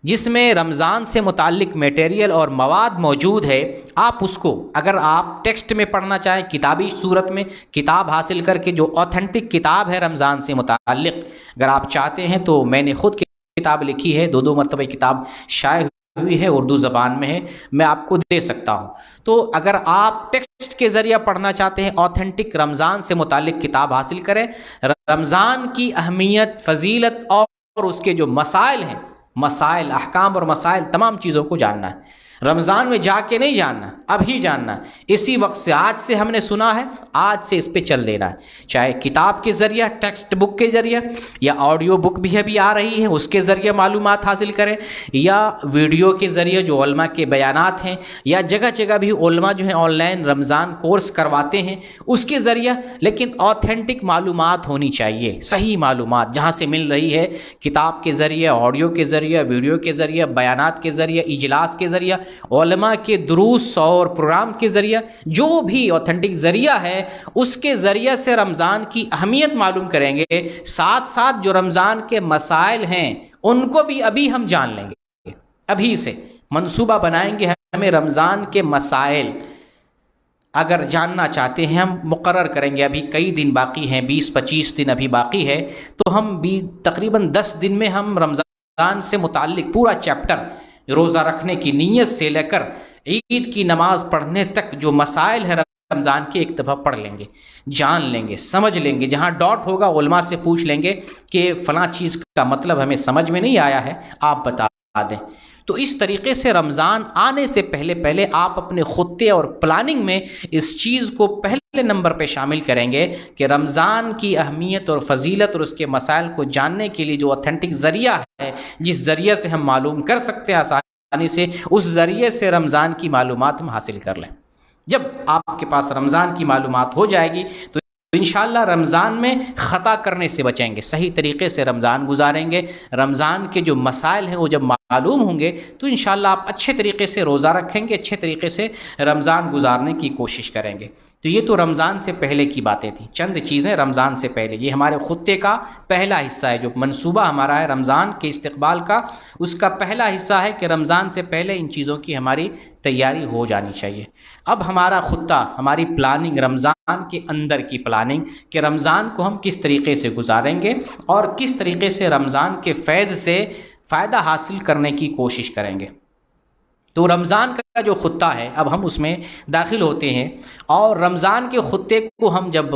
جس میں رمضان سے متعلق میٹیریل اور مواد موجود ہے، آپ اس کو اگر آپ ٹیکسٹ میں پڑھنا چاہیں، کتابی صورت میں کتاب حاصل کر کے، جو آتھینٹک کتاب ہے رمضان سے متعلق، اگر آپ چاہتے ہیں تو میں نے خود کتاب لکھی ہے، 2 مرتبہ کتاب شائع ہوئی ہے، اردو زبان میں ہے، میں آپ کو دے سکتا ہوں۔ تو اگر آپ ٹیکسٹ کے ذریعہ پڑھنا چاہتے ہیں، آتھینٹک رمضان سے متعلق کتاب حاصل کریں، رمضان کی اہمیت، فضیلت اور اس کے جو مسائل ہیں، مسائل، احکام اور مسائل، تمام چیزوں کو جاننا ہے۔ رمضان میں جا کے نہیں جاننا، ابھی جاننا ہے، اسی وقت سے، آج سے ہم نے سنا ہے، آج سے اس پہ چل دینا ہے، چاہے کتاب کے ذریعہ، ٹیکسٹ بک کے ذریعہ، یا آڈیو بک بھی ابھی آ رہی ہے اس کے ذریعے معلومات حاصل کریں، یا ویڈیو کے ذریعے جو علماء کے بیانات ہیں، یا جگہ جگہ بھی علماء جو ہیں آن لائن رمضان کورس کرواتے ہیں اس کے ذریعہ، لیکن آتھینٹک معلومات ہونی چاہیے، صحیح معلومات جہاں سے مل رہی ہے، کتاب کے ذریعے، آڈیو کے ذریعے، ویڈیو کے ذریعے، بیانات کے ذریعے، اجلاس کے ذریعے، علماء کے دروس اور پروگرام کے ذریعہ، جو بھی آتھینٹک ذریعہ ہے اس کے ذریعے سے رمضان کی اہمیت معلوم کریں گے، ساتھ ساتھ جو رمضان کے مسائل ہیں ان کو بھی ابھی ہم جان لیں گے، ابھی سے منصوبہ بنائیں گے، ہمیں رمضان کے مسائل اگر جاننا چاہتے ہیں، ہم مقرر کریں گے، ابھی کئی دن باقی ہیں، 20-25 دن ابھی باقی ہے، تو ہم بھی تقریباً 10 دن میں ہم رمضان سے متعلق پورا چیپٹر، روزہ رکھنے کی نیت سے لے کر عید کی نماز پڑھنے تک جو مسائل ہیں رمضان کے، ایک دفعہ پڑھ لیں گے، جان لیں گے، سمجھ لیں گے، جہاں ڈاؤٹ ہوگا علماء سے پوچھ لیں گے کہ فلاں چیز کا مطلب ہمیں سمجھ میں نہیں آیا ہے، آپ بتا دیں۔ تو اس طریقے سے رمضان آنے سے پہلے آپ اپنے خطے اور پلاننگ میں اس چیز کو پہلے نمبر پہ شامل کریں گے کہ رمضان کی اہمیت اور فضیلت اور اس کے مسائل کو جاننے کے لیے جو آتھینٹک ذریعہ ہے، جس ذریعے سے ہم معلوم کر سکتے ہیں آسانی سے، اس ذریعے سے رمضان کی معلومات ہم حاصل کر لیں۔ جب آپ کے پاس رمضان کی معلومات ہو جائے گی تو انشاءاللہ رمضان میں خطا کرنے سے بچیں گے، صحیح طریقے سے رمضان گزاریں گے۔ رمضان کے جو مسائل ہیں وہ جب معلوم ہوں گے تو انشاءاللہ آپ اچھے طریقے سے روزہ رکھیں گے، اچھے طریقے سے رمضان گزارنے کی کوشش کریں گے۔ تو یہ تو رمضان سے پہلے کی باتیں تھیں، چند چیزیں رمضان سے پہلے، یہ ہمارے خطے کا پہلا حصہ ہے، جو منصوبہ ہمارا ہے رمضان کے استقبال کا، اس کا پہلا حصہ ہے کہ رمضان سے پہلے ان چیزوں کی ہماری تیاری ہو جانی چاہیے۔ اب ہمارا خطہ، ہماری پلاننگ، رمضان کے اندر کی پلاننگ کہ رمضان کو ہم کس طریقے سے گزاریں گے اور کس طریقے سے رمضان کے فیض سے فائدہ حاصل کرنے کی کوشش کریں گے۔ تو رمضان کا جو خطہ ہے، اب ہم اس میں داخل ہوتے ہیں، اور رمضان کے خطے کو ہم جب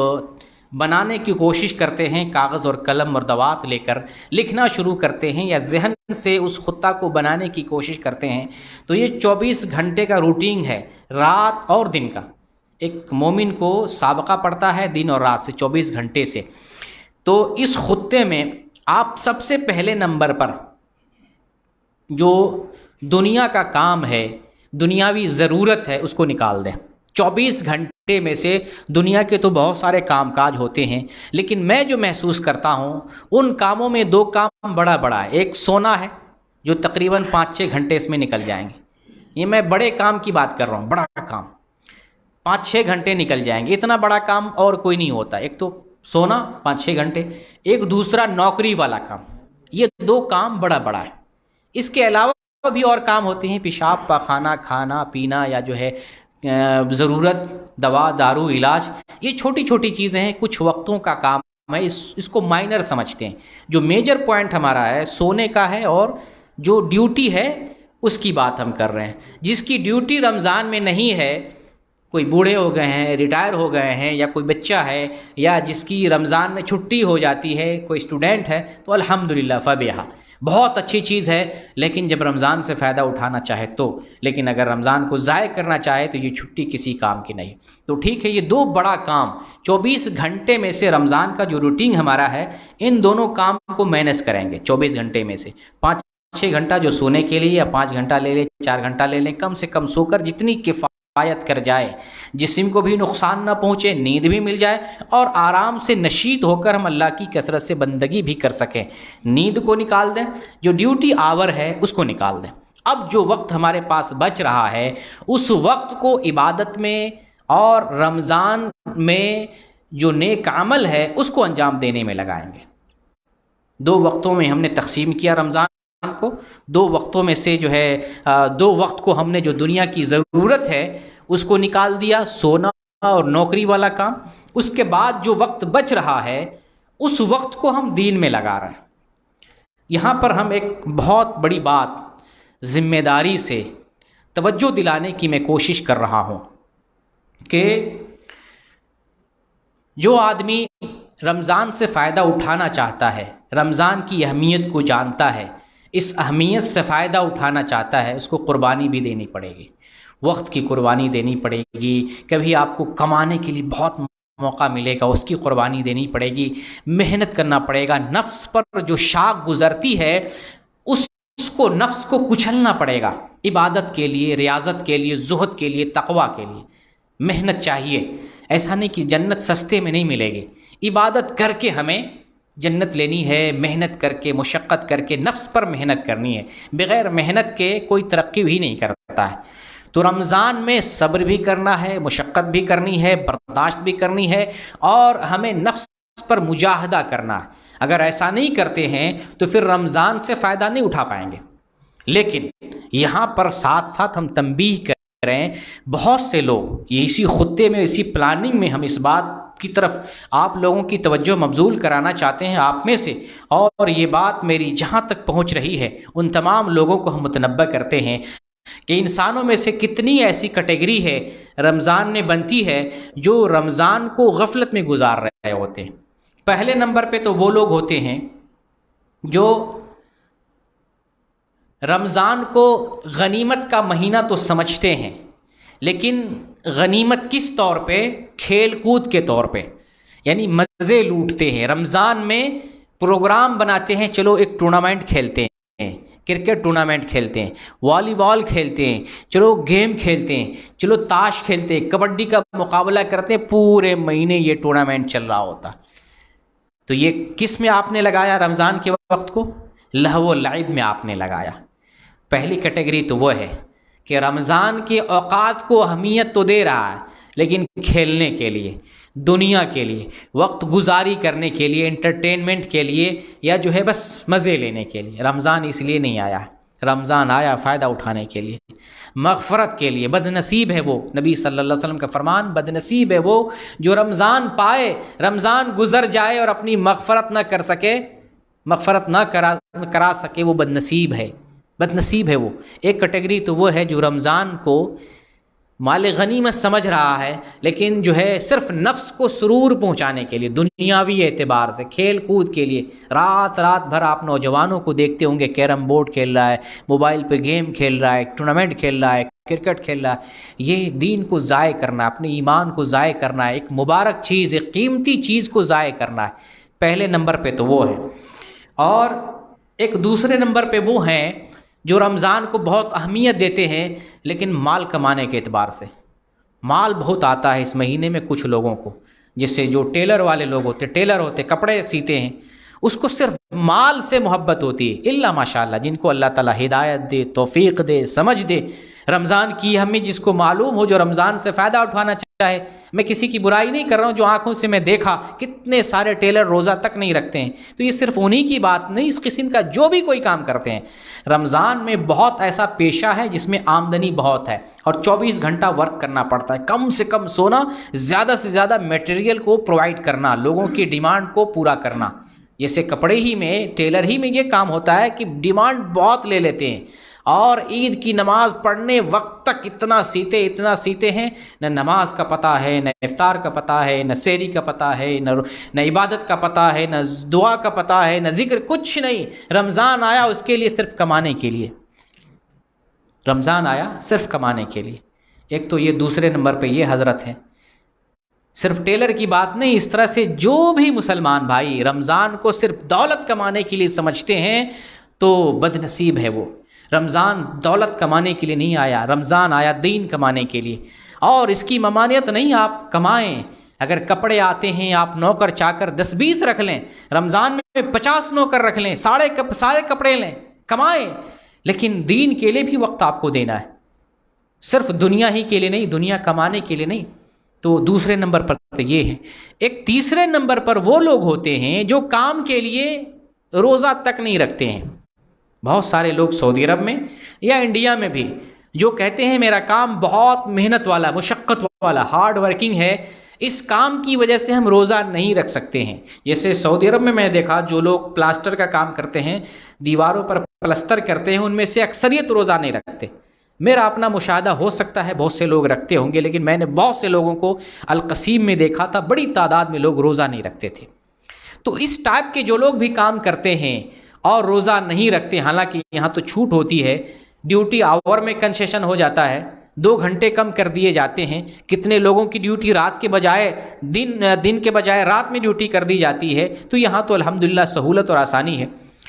بنانے کی کوشش کرتے ہیں، کاغذ اور قلم اور دوات لے کر لکھنا شروع کرتے ہیں یا ذہن سے اس خطہ کو بنانے کی کوشش کرتے ہیں، تو یہ 24 گھنٹے کا روٹین ہے، رات اور دن کا۔ ایک مومن کو سابقہ پڑتا ہے دن اور رات سے، 24 گھنٹے سے۔ تو اس خطے میں آپ سب سے پہلے نمبر پر جو دنیا کا کام ہے، دنیاوی ضرورت ہے، اس کو نکال دیں۔ 24 گھنٹے میں سے دنیا کے تو بہت سارے کام کاج ہوتے ہیں، لیکن میں جو محسوس کرتا ہوں ان کاموں میں 2 کام بڑا ہے۔ ایک سونا ہے جو تقریباً 5-6 گھنٹے اس میں نکل جائیں گے، یہ میں بڑے کام کی بات کر رہا ہوں، بڑا کام 5-6 گھنٹے نکل جائیں گے، اتنا بڑا کام اور کوئی نہیں ہوتا۔ ایک تو سونا 5-6 گھنٹے، ایک دوسرا نوکری والا کام، یہ 2 کام بڑا ہے۔ اس کے علاوہ بھی اور کام ہوتے ہیں، پیشاب پاخانہ، کھانا پینا، یا جو ہے ضرورت، دوا دارو، علاج، یہ چھوٹی چھوٹی چیزیں ہیں، کچھ وقتوں کا کام ہے، اس کو مائنر سمجھتے ہیں۔ جو میجر پوائنٹ ہمارا ہے سونے کا ہے، اور جو ڈیوٹی ہے اس کی بات ہم کر رہے ہیں۔ جس کی ڈیوٹی رمضان میں نہیں ہے، کوئی بوڑھے ہو گئے ہیں، ریٹائر ہو گئے ہیں، یا کوئی بچہ ہے، یا جس کی رمضان میں چھٹی ہو جاتی ہے، کوئی اسٹوڈنٹ ہے، تو الحمدللہ فبیہا، بہت اچھی چیز ہے، لیکن جب رمضان سے فائدہ اٹھانا چاہے تو، لیکن اگر رمضان کو ضائع کرنا چاہے تو یہ چھٹی کسی کام کی نہیں۔ تو ٹھیک ہے، یہ دو بڑا کام 24 گھنٹے میں سے رمضان کا جو روٹین ہمارا ہے، ان دونوں کام کو مینج کریں گے 24 گھنٹے میں سے 5-6 گھنٹہ جو سونے کے لیے، یا 5 گھنٹہ لے لیں، 4 گھنٹہ لے لیں، کم سے کم سو کر جتنی کفایت کر جائے، جسم کو بھی نقصان نہ پہنچے، نیند بھی مل جائے، اور آرام سے نشیط ہو کر ہم اللہ کی کثرت سے بندگی بھی کر سکیں۔ نیند کو نکال دیں، جو ڈیوٹی آور ہے اس کو نکال دیں۔ اب جو وقت ہمارے پاس بچ رہا ہے اس وقت کو عبادت میں اور رمضان میں جو نیک عمل ہے اس کو انجام دینے میں لگائیں گے۔ 2 وقتوں میں ہم نے تقسیم کیا رمضان کو، 2 وقتوں میں سے جو ہے 2 وقت کو ہم نے جو دنیا کی ضرورت ہے اس کو نکال دیا، سونا اور نوکری والا کام۔ اس کے بعد جو وقت بچ رہا ہے اس وقت کو ہم دین میں لگا رہے ہیں۔ یہاں پر ہم ایک بہت بڑی بات ذمہ داری سے توجہ دلانے کی میں کوشش کر رہا ہوں کہ جو آدمی رمضان سے فائدہ اٹھانا چاہتا ہے، رمضان کی اہمیت کو جانتا ہے، اس اہمیت سے فائدہ اٹھانا چاہتا ہے، اس کو قربانی بھی دینی پڑے گی، وقت کی قربانی دینی پڑے گی۔ کبھی آپ کو کمانے کے لیے بہت موقع ملے گا، اس کی قربانی دینی پڑے گی، محنت کرنا پڑے گا، نفس پر جو شاخ گزرتی ہے اس کو، نفس کو کچلنا پڑے گا، عبادت کے لیے، ریاضت کے لیے، زہد کے لیے، تقوی کے لیے محنت چاہیے۔ ایسا نہیں کہ جنت سستے میں نہیں ملے گی، عبادت کر کے ہمیں جنت لینی ہے، محنت کر کے، مشقت کر کے، نفس پر محنت کرنی ہے۔ بغیر محنت کے کوئی ترقی بھی نہیں کرتا ہے۔ تو رمضان میں صبر بھی کرنا ہے، مشقت بھی کرنی ہے، برداشت بھی کرنی ہے، اور ہمیں نفس پر مجاہدہ کرنا ہے۔ اگر ایسا نہیں کرتے ہیں تو پھر رمضان سے فائدہ نہیں اٹھا پائیں گے۔ لیکن یہاں پر ساتھ ساتھ ہم تنبیہ کریں، بہت سے لوگ یہ اسی خطے میں، اسی پلاننگ میں ہم اس بات کی طرف آپ لوگوں کی توجہ مبذول کرانا چاہتے ہیں آپ میں سے، اور یہ بات میری جہاں تک پہنچ رہی ہے ان تمام لوگوں کو ہم متنبہ کرتے ہیں کہ انسانوں میں سے کتنی ایسی کیٹیگری ہے رمضان میں بنتی ہے جو رمضان کو غفلت میں گزار رہے ہوتے ہیں۔ پہلے نمبر پہ تو وہ لوگ ہوتے ہیں جو رمضان کو غنیمت کا مہینہ تو سمجھتے ہیں، لیکن غنیمت کس طور پہ؟ کھیل کود کے طور پہ، یعنی مزے لوٹتے ہیں۔ رمضان میں پروگرام بناتے ہیں، چلو ایک ٹورنامنٹ کھیلتے ہیں، کرکٹ ٹورنامنٹ کھیلتے ہیں، والی بال کھیلتے ہیں، چلو گیم کھیلتے ہیں، چلو تاش کھیلتے ہیں، کبڈی کا مقابلہ کرتے ہیں، پورے مہینے یہ ٹورنامنٹ چل رہا ہوتا۔ تو یہ کس میں آپ نے لگایا رمضان کے وقت کو؟ لہو و لعب میں آپ نے لگایا۔ پہلی کیٹیگری تو وہ ہے کہ رمضان کے اوقات کو اہمیت تو دے رہا ہے، لیکن کھیلنے کے لیے، دنیا کے لیے، وقت گزاری کرنے کے لیے، انٹرٹینمنٹ کے لیے، یا جو ہے بس مزے لینے کے لیے۔ رمضان اس لیے نہیں آیا، رمضان آیا فائدہ اٹھانے کے لیے، مغفرت کے لیے۔ بد نصیب ہے وہ، نبی صلی اللہ علیہ وسلم کا فرمان، بد نصیب ہے وہ جو رمضان پائے، رمضان گزر جائے اور اپنی مغفرت نہ کر سکے، مغفرت نہ کرا سکے، وہ بد نصیب ہے، بد نصیب ہے وہ۔ ایک کیٹیگری تو وہ ہے جو رمضان کو مال غنیمت سمجھ رہا ہے، لیکن جو ہے صرف نفس کو سرور پہنچانے کے لیے، دنیاوی اعتبار سے، کھیل کود کے لیے، رات بھر آپ نوجوانوں کو دیکھتے ہوں گے کیرم بورڈ کھیل رہا ہے، موبائل پہ گیم کھیل رہا ہے، ٹورنامنٹ کھیل رہا ہے، کرکٹ کھیل رہا ہے۔ یہ دین کو ضائع کرنا، اپنے ایمان کو ضائع کرنا ہے، ایک مبارک چیز، ایک قیمتی چیز کو ضائع کرنا ہے۔ پہلے نمبر پہ تو وہ ہے، اور ایک دوسرے نمبر پہ وہ ہیں جو رمضان کو بہت اہمیت دیتے ہیں، لیکن مال کمانے کے اعتبار سے، مال بہت آتا ہے اس مہینے میں کچھ لوگوں کو، جیسے جو ٹیلر والے لوگ ہوتے، ٹیلر ہوتے، کپڑے سیتے ہیں، اس کو صرف مال سے محبت ہوتی ہے، الا ماشاءاللہ جن کو اللہ تعالیٰ ہدایت دے، توفیق دے، سمجھ دے، رمضان کی ہمیں جس کو معلوم ہو، جو رمضان سے فائدہ اٹھانا چاہے۔ میں کسی کی برائی نہیں کر رہا ہوں، جو آنکھوں سے میں دیکھا کتنے سارے ٹیلر روزہ تک نہیں رکھتے ہیں، تو یہ صرف انہی کی بات نہیں، اس قسم کا جو بھی کوئی کام کرتے ہیں، رمضان میں بہت ایسا پیشہ ہے جس میں آمدنی بہت ہے، اور 24 گھنٹہ ورک کرنا پڑتا ہے، کم سے کم سونا، زیادہ سے زیادہ میٹیریل کو پرووائڈ کرنا، لوگوں کی ڈیمانڈ کو پورا کرنا۔ جیسے کپڑے ہی میں، ٹیلر ہی میں یہ کام ہوتا ہے کہ ڈیمانڈ بہت لے لیتے ہیں، اور عید کی نماز پڑھنے وقت تک اتنا سیتے ہیں، نہ نماز کا پتہ ہے، نہ افطار کا پتہ ہے، نہ سحری کا پتہ ہے، نہ عبادت کا پتہ ہے، نہ دعا کا پتہ ہے، نہ ذکر، کچھ نہیں۔ رمضان آیا اس کے لیے صرف کمانے کے لیے، رمضان آیا صرف کمانے کے لیے۔ ایک تو یہ، دوسرے نمبر پہ یہ حضرت ہے، صرف ٹیلر کی بات نہیں، اس طرح سے جو بھی مسلمان بھائی رمضان کو صرف دولت کمانے کے لیے سمجھتے ہیں تو بد نصیب ہے وہ۔ رمضان دولت کمانے کے لیے نہیں آیا، رمضان آیا دین کمانے کے لیے۔ اور اس کی ممانعت نہیں، آپ کمائیں، اگر کپڑے آتے ہیں آپ نوکر چاکر 10-20 رکھ لیں، رمضان میں 50 نوکر رکھ لیں، سارے کپڑے لیں، کمائیں، لیکن دین کے لیے بھی وقت آپ کو دینا ہے، صرف دنیا ہی کے لیے نہیں، دنیا کمانے کے لیے نہیں۔ تو دوسرے نمبر پر تو یہ ہے۔ ایک تیسرے نمبر پر وہ لوگ ہوتے ہیں جو کام کے لیے روزہ تک نہیں رکھتے ہیں۔ بہت سارے لوگ سعودی عرب میں یا انڈیا میں بھی جو کہتے ہیں میرا کام بہت محنت والا، مشقت والا، ہارڈ ورکنگ ہے، اس کام کی وجہ سے ہم روزہ نہیں رکھ سکتے ہیں۔ جیسے سعودی عرب میں نے دیکھا جو لوگ پلاسٹر کا کام کرتے ہیں، دیواروں پر پلستر کرتے ہیں، ان میں سے اکثریت روزہ نہیں رکھتے۔ میرا اپنا مشاہدہ ہو سکتا ہے بہت سے لوگ رکھتے ہوں گے، لیکن میں نے بہت سے لوگوں کو القصیم میں دیکھا تھا، بڑی تعداد میں لوگ روزہ نہیں رکھتے تھے۔ تو اس ٹائپ کے جو لوگ بھی کام کرتے ہیں اور روزہ نہیں رکھتے، حالانکہ یہاں تو چھوٹ ہوتی ہے، ڈیوٹی آور میں کنسیشن ہو جاتا ہے، 2 گھنٹے کم کر دیے جاتے ہیں، کتنے لوگوں کی ڈیوٹی رات کے بجائے دن کے بجائے رات میں ڈیوٹی کر دی جاتی ہے، تو یہاں تو الحمدللہ سہولت اور آسانی ہے۔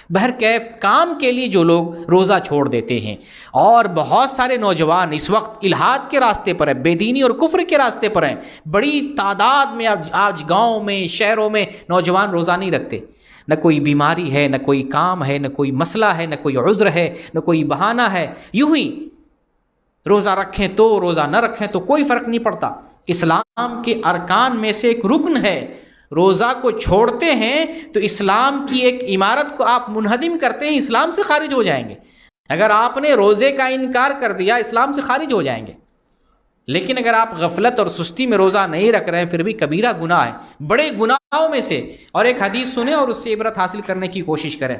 بہرکیف کام کے لیے جو لوگ روزہ چھوڑ دیتے ہیں، اور بہت سارے نوجوان اس وقت الحاد کے راستے پر ہیں، بے دینی اور کفر کے راستے پر ہیں، بڑی تعداد میں آج گاؤں میں، شہروں میں نوجوان روزہ نہیں رکھتے، نہ کوئی بیماری ہے، نہ کوئی کام ہے، نہ کوئی مسئلہ ہے، نہ کوئی عذر ہے، نہ کوئی بہانہ ہے، یوں ہی روزہ رکھیں تو روزہ نہ رکھیں تو کوئی فرق نہیں پڑتا۔ اسلام کے ارکان میں سے ایک رکن ہے، روزہ کو چھوڑتے ہیں تو اسلام کی ایک عمارت کو آپ منہدم کرتے ہیں، اسلام سے خارج ہو جائیں گے۔ اگر آپ نے روزے کا انکار کر دیا اسلام سے خارج ہو جائیں گے، لیکن اگر آپ غفلت اور سستی میں روزہ نہیں رکھ رہے ہیں پھر بھی کبیرہ گناہ ہے، بڑے گناہوں میں سے۔ اور ایک حدیث سنیں اور اس سے عبرت حاصل کرنے کی کوشش کریں۔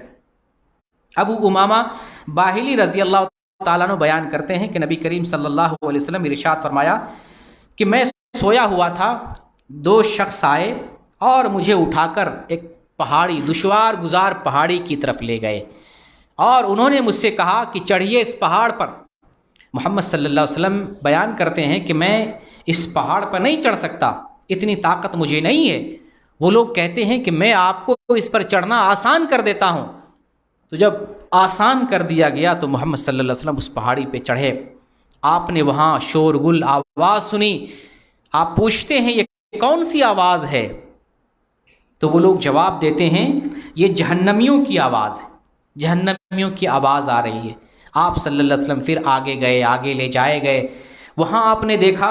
ابو امامہ باہلی رضی اللہ تعالیٰ عنہ بیان کرتے ہیں کہ نبی کریم صلی اللہ علیہ وسلم ارشاد فرمایا کہ میں سویا ہوا تھا، 2 شخص آئے اور مجھے اٹھا کر ایک پہاڑی، دشوار گزار پہاڑی کی طرف لے گئے، اور انہوں نے مجھ سے کہا کہ چڑھیے اس پہاڑ پر۔ محمد صلی اللہ علیہ وسلم بیان کرتے ہیں کہ میں اس پہاڑ پر نہیں چڑھ سکتا، اتنی طاقت مجھے نہیں ہے۔ وہ لوگ کہتے ہیں کہ میں آپ کو اس پر چڑھنا آسان کر دیتا ہوں۔ تو جب آسان کر دیا گیا تو محمد صلی اللہ علیہ وسلم اس پہاڑی پہ چڑھے، آپ نے وہاں شور گل آواز سنی۔ آپ پوچھتے ہیں یہ کون سی آواز ہے؟ تو وہ لوگ جواب دیتے ہیں یہ جہنمیوں کی آواز ہے، جہنمیوں کی آواز آ رہی ہے۔ آپ صلی اللہ علیہ وسلم پھر آگے گئے، آگے لے جائے گئے، وہاں آپ نے دیکھا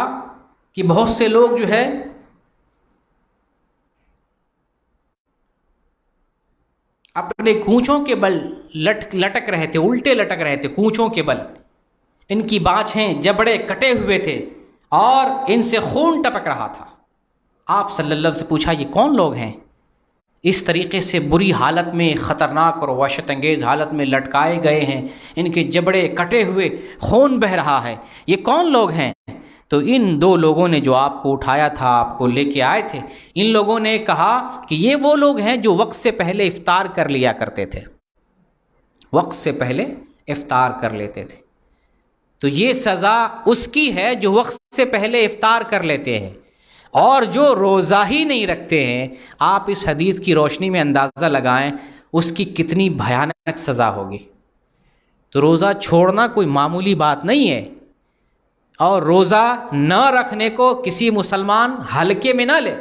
کہ بہت سے لوگ جو ہے اپنے کونچوں کے بل لٹک رہے تھے، الٹے لٹک رہے تھے کونچوں کے بل، ان کی باچھیں جبڑے کٹے ہوئے تھے اور ان سے خون ٹپک رہا تھا۔ آپ صلی اللہ علیہ وسلم سے پوچھا یہ کون لوگ ہیں؟ اس طریقے سے بری حالت میں، خطرناک اور وحشت انگیز حالت میں لٹکائے گئے ہیں، ان کے جبڑے کٹے ہوئے، خون بہہ رہا ہے، یہ کون لوگ ہیں؟ تو ان 2 لوگوں نے جو آپ کو اٹھایا تھا، آپ کو لے کے آئے تھے، ان لوگوں نے کہا کہ یہ وہ لوگ ہیں جو وقت سے پہلے افطار کر لیا کرتے تھے، وقت سے پہلے افطار کر لیتے تھے۔ تو یہ سزا اس کی ہے جو وقت سے پہلے افطار کر لیتے ہیں، اور جو روزہ ہی نہیں رکھتے ہیں، آپ اس حدیث کی روشنی میں اندازہ لگائیں اس کی کتنی بھیانک سزا ہوگی۔ تو روزہ چھوڑنا کوئی معمولی بات نہیں ہے، اور روزہ نہ رکھنے کو کسی مسلمان ہلکے میں نہ لے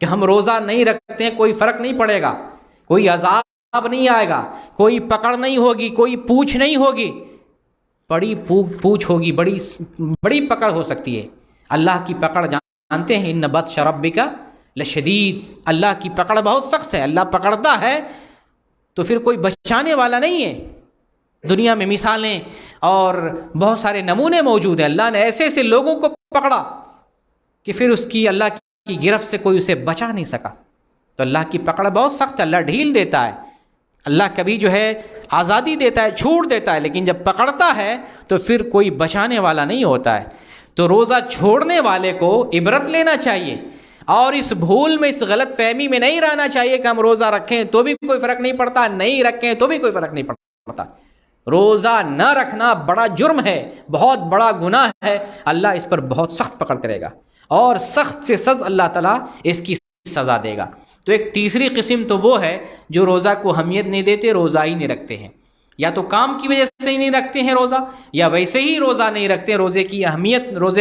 کہ ہم روزہ نہیں رکھتے ہیں کوئی فرق نہیں پڑے گا، کوئی عذاب نہیں آئے گا، کوئی پکڑ نہیں ہوگی، کوئی پوچھ نہیں ہوگی۔ بڑی پوچھ ہوگی، بڑی پکڑ ہو سکتی ہے۔ اللہ کی پکڑ جانتے ہیں، ان بطش ربک لشدید، اللہ کی پکڑ بہت سخت ہے، اللہ پکڑتا ہے تو پھر کوئی بچانے والا نہیں ہے۔ دنیا میں مثالیں اور بہت سارے نمونے موجود ہیں، اللہ نے ایسے ایسے لوگوں کو پکڑا کہ پھر اس کی اللہ کی گرفت سے کوئی اسے بچا نہیں سکا۔ تو اللہ کی پکڑ بہت سخت ہے، اللہ ڈھیل دیتا ہے، اللہ کبھی جو ہے آزادی دیتا ہے، چھوڑ دیتا ہے، لیکن جب پکڑتا ہے تو پھر کوئی بچانے والا نہیں ہوتا ہے۔ تو روزہ چھوڑنے والے کو عبرت لینا چاہیے، اور اس بھول میں، اس غلط فہمی میں نہیں رہنا چاہیے کہ ہم روزہ رکھیں تو بھی کوئی فرق نہیں پڑتا، نہیں رکھیں تو بھی کوئی فرق نہیں پڑتا۔ روزہ نہ رکھنا بڑا جرم ہے، بہت بڑا گناہ ہے، اللہ اس پر بہت سخت پکڑ کرے گا، اور سخت سے سخت اللہ تعالیٰ اس کی سزا دے گا۔ تو ایک تیسری قسم تو وہ ہے جو روزہ کو اہمیت نہیں دیتے، روزہ ہی نہیں رکھتے ہیں، یا تو کام کی وجہ سے ہی نہیں رکھتے ہیں روزہ، یا ویسے ہی روزہ نہیں رکھتے، روزے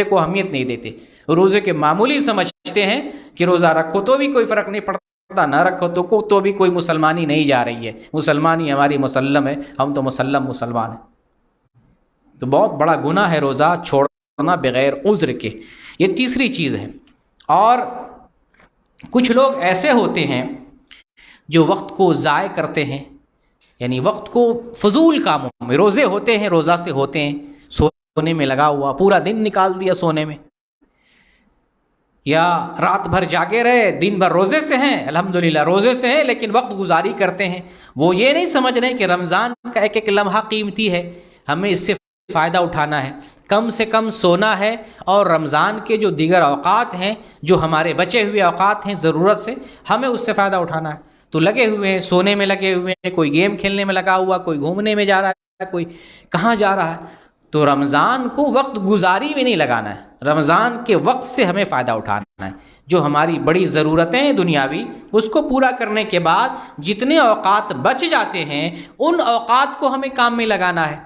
کو اہمیت نہیں دیتے، روزے کے معمولی سمجھتے ہیں کہ روزہ رکھو تو بھی کوئی فرق نہیں پڑتا، نہ رکھو تو بھی کوئی مسلمانی نہیں جا رہی ہے، مسلمانی ہماری مسلم ہے، ہم تو مسلمان ہیں۔ تو بہت بڑا گناہ ہے روزہ چھوڑنا بغیر عذر کے، یہ تیسری چیز ہے۔ اور کچھ لوگ ایسے ہوتے ہیں جو وقت کو ضائع کرتے ہیں، یعنی وقت کو فضول کاموں میں، روزے ہوتے ہیں، روزہ سے ہوتے ہیں، سونے میں لگا ہوا، پورا دن نکال دیا سونے میں، یا رات بھر جاگے رہے، دن بھر روزے سے ہیں، الحمدللہ روزے سے ہیں، لیکن وقت گزاری کرتے ہیں۔ وہ یہ نہیں سمجھ رہے کہ رمضان کا ایک ایک لمحہ قیمتی ہے، ہمیں اس سے فائدہ اٹھانا ہے، کم سے کم سونا ہے، اور رمضان کے جو دیگر اوقات ہیں، جو ہمارے بچے ہوئے اوقات ہیں ضرورت سے، ہمیں اس سے فائدہ اٹھانا ہے۔ تو لگے ہوئے ہیں، سونے میں لگے ہوئے ہیں، کوئی گیم کھیلنے میں لگا ہوا، کوئی گھومنے میں جا رہا ہے، کوئی کہاں جا رہا ہے۔ تو رمضان کو وقت گزاری میں نہیں لگانا ہے، رمضان کے وقت سے ہمیں فائدہ اٹھانا ہے، جو ہماری بڑی ضرورتیں ہیں دنیاوی، اس کو پورا کرنے کے بعد جتنے اوقات بچ جاتے ہیں ان اوقات کو ہمیں کام میں لگانا ہے،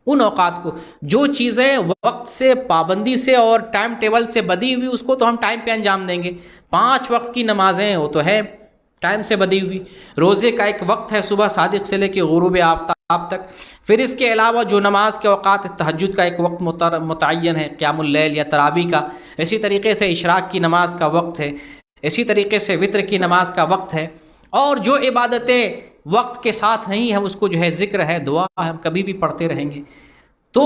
ان اوقات کو، جو چیزیں وقت سے، پابندی سے اور ٹائم ٹیبل سے بدی ہوئی اس کو تو ہم ٹائم پہ انجام دیں گے۔ 5 وقت کی نمازیں وہ تو ہے ٹائم سے بدی ہوئی، روزے کا ایک وقت ہے صبح صادق سے لے کے غروب آفتاب تک، پھر اس کے علاوہ جو نماز کے اوقات، تہجد کا ایک وقت متعین ہے، قیام اللیل یا تراویح کا، اسی طریقے سے اشراق کی نماز کا وقت ہے، اسی طریقے سے وطر کی نماز کا وقت ہے، اور جو عبادتیں وقت کے ساتھ نہیں ہم اس کو جو ہے ذکر ہے، دعا ہے، ہم کبھی بھی پڑھتے رہیں گے۔ تو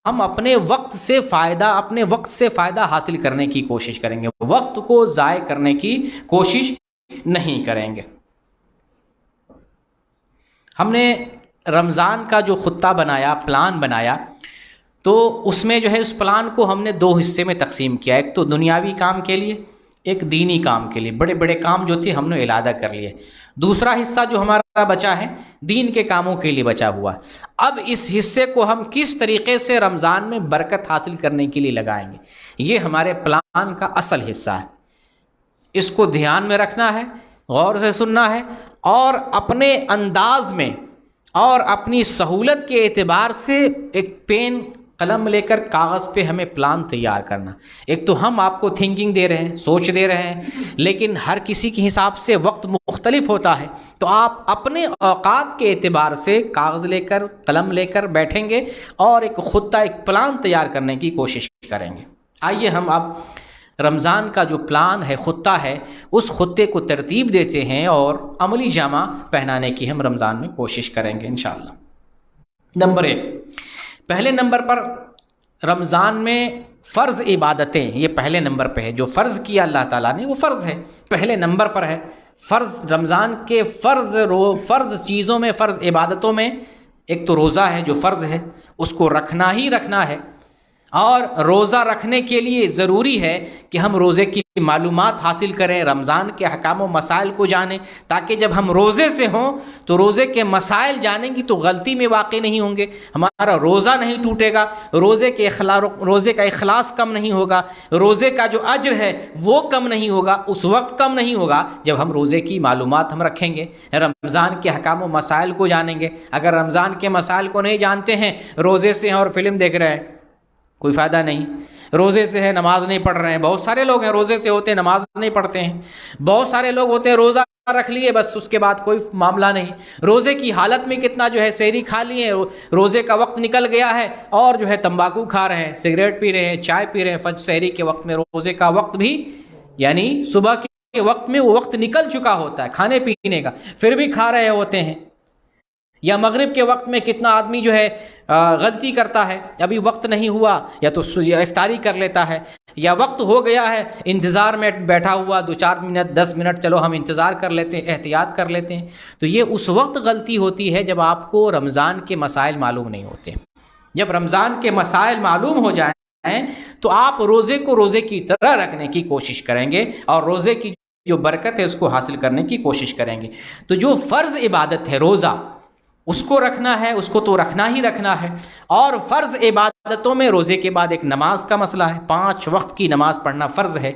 ہم اپنے وقت سے فائدہ حاصل کرنے کی کوشش کریں گے، وقت کو ضائع کرنے کی کوشش نہیں کریں گے۔ ہم نے رمضان کا جو خطہ بنایا، پلان بنایا، تو اس میں جو ہے اس پلان کو ہم نے 2 حصے میں تقسیم کیا، ایک تو دنیاوی کام کے لیے، ایک دینی کام کے لیے، بڑے بڑے کام جو تھے ہم نے علادہ کر لیے، دوسرا حصہ جو ہمارا بچا ہے دین کے کاموں کے لیے بچا ہوا۔ اب اس حصے کو ہم کس طریقے سے رمضان میں برکت حاصل کرنے کے لیے لگائیں گے، یہ ہمارے پلان کا اصل حصہ ہے۔ اس کو دھیان میں رکھنا ہے، غور سے سننا ہے، اور اپنے انداز میں اور اپنی سہولت کے اعتبار سے ایک پین قلم لے کر کاغذ پہ ہمیں پلان تیار کرنا۔ ایک تو ہم آپ کو تھنکنگ دے رہے ہیں، سوچ دے رہے ہیں، لیکن ہر کسی کے حساب سے وقت مختلف ہوتا ہے، تو آپ اپنے اوقات کے اعتبار سے کاغذ لے کر، قلم لے کر بیٹھیں گے اور ایک خطہ، ایک پلان تیار کرنے کی کوشش کریں گے۔ آئیے ہم اب رمضان کا جو پلان ہے، خطہ ہے، اس خطے کو ترتیب دیتے ہیں اور عملی جامہ پہنانے کی ہم رمضان میں کوشش کریں گے انشاءاللہ۔ نمبر 1، پہلے نمبر پر رمضان میں فرض عبادتیں، یہ پہلے نمبر پہ ہے، جو فرض کیا اللہ تعالیٰ نے وہ فرض ہے، پہلے نمبر پر ہے۔ فرض رمضان کے فرض چیزوں میں، فرض عبادتوں میں ایک تو روزہ ہے جو فرض ہے، اس کو رکھنا ہی رکھنا ہے، اور روزہ رکھنے کے لیے ضروری ہے کہ ہم روزے کی معلومات حاصل کریں، رمضان کے احکام و مسائل کو جانیں، تاکہ جب ہم روزے سے ہوں تو روزے کے مسائل جانیں گی تو غلطی میں واقع نہیں ہوں گے، ہمارا روزہ نہیں ٹوٹے گا، روزے کا اخلاص کم نہیں ہوگا، روزے کا جو اجر ہے وہ کم نہیں ہوگا، اس وقت کم نہیں ہوگا جب ہم روزے کی معلومات ہم رکھیں گے، رمضان کے احکام و مسائل کو جانیں گے۔ اگر رمضان کے مسائل کو نہیں جانتے ہیں، روزے سے ہیں اور فلم دیکھ رہے ہیں، کوئی فائدہ نہیں۔ روزے سے ہے، نماز نہیں پڑھ رہے ہیں، بہت سارے لوگ ہیں روزے سے ہوتے ہیں نماز نہیں پڑھتے ہیں، بہت سارے لوگ ہوتے ہیں روزہ رکھ لیے بس اس کے بعد کوئی معاملہ نہیں، روزے کی حالت میں کتنا جو ہے سحری کھا لیے، روزے کا وقت نکل گیا ہے اور جو ہے تمباکو کھا رہے ہیں، سگریٹ پی رہے ہیں، چائے پی رہے ہیں، فجر سحری کے وقت میں، روزے کا وقت بھی یعنی صبح کے وقت میں وہ وقت نکل چکا ہوتا ہے کھانے پینے کا، پھر بھی کھا رہے ہوتے ہیں۔ یا مغرب کے وقت میں کتنا آدمی جو ہے غلطی کرتا ہے، ابھی وقت نہیں ہوا یا تو افطاری کر لیتا ہے، یا وقت ہو گیا ہے انتظار میں بیٹھا ہوا 2-4 منٹ 10 منٹ چلو ہم انتظار کر لیتے ہیں، احتیاط کر لیتے ہیں، تو یہ اس وقت غلطی ہوتی ہے جب آپ کو رمضان کے مسائل معلوم نہیں ہوتے۔ جب رمضان کے مسائل معلوم ہو جائیں تو آپ روزے کو روزے کی طرح رکھنے کی کوشش کریں گے اور روزے کی جو برکت ہے اس کو حاصل کرنے کی کوشش کریں گے۔ تو جو فرض عبادت ہے روزہ، اس کو رکھنا ہے، اس کو تو رکھنا ہی رکھنا ہے۔ اور فرض عبادتوں میں روزے کے بعد ایک نماز کا مسئلہ ہے، 5 وقت کی نماز پڑھنا فرض ہے،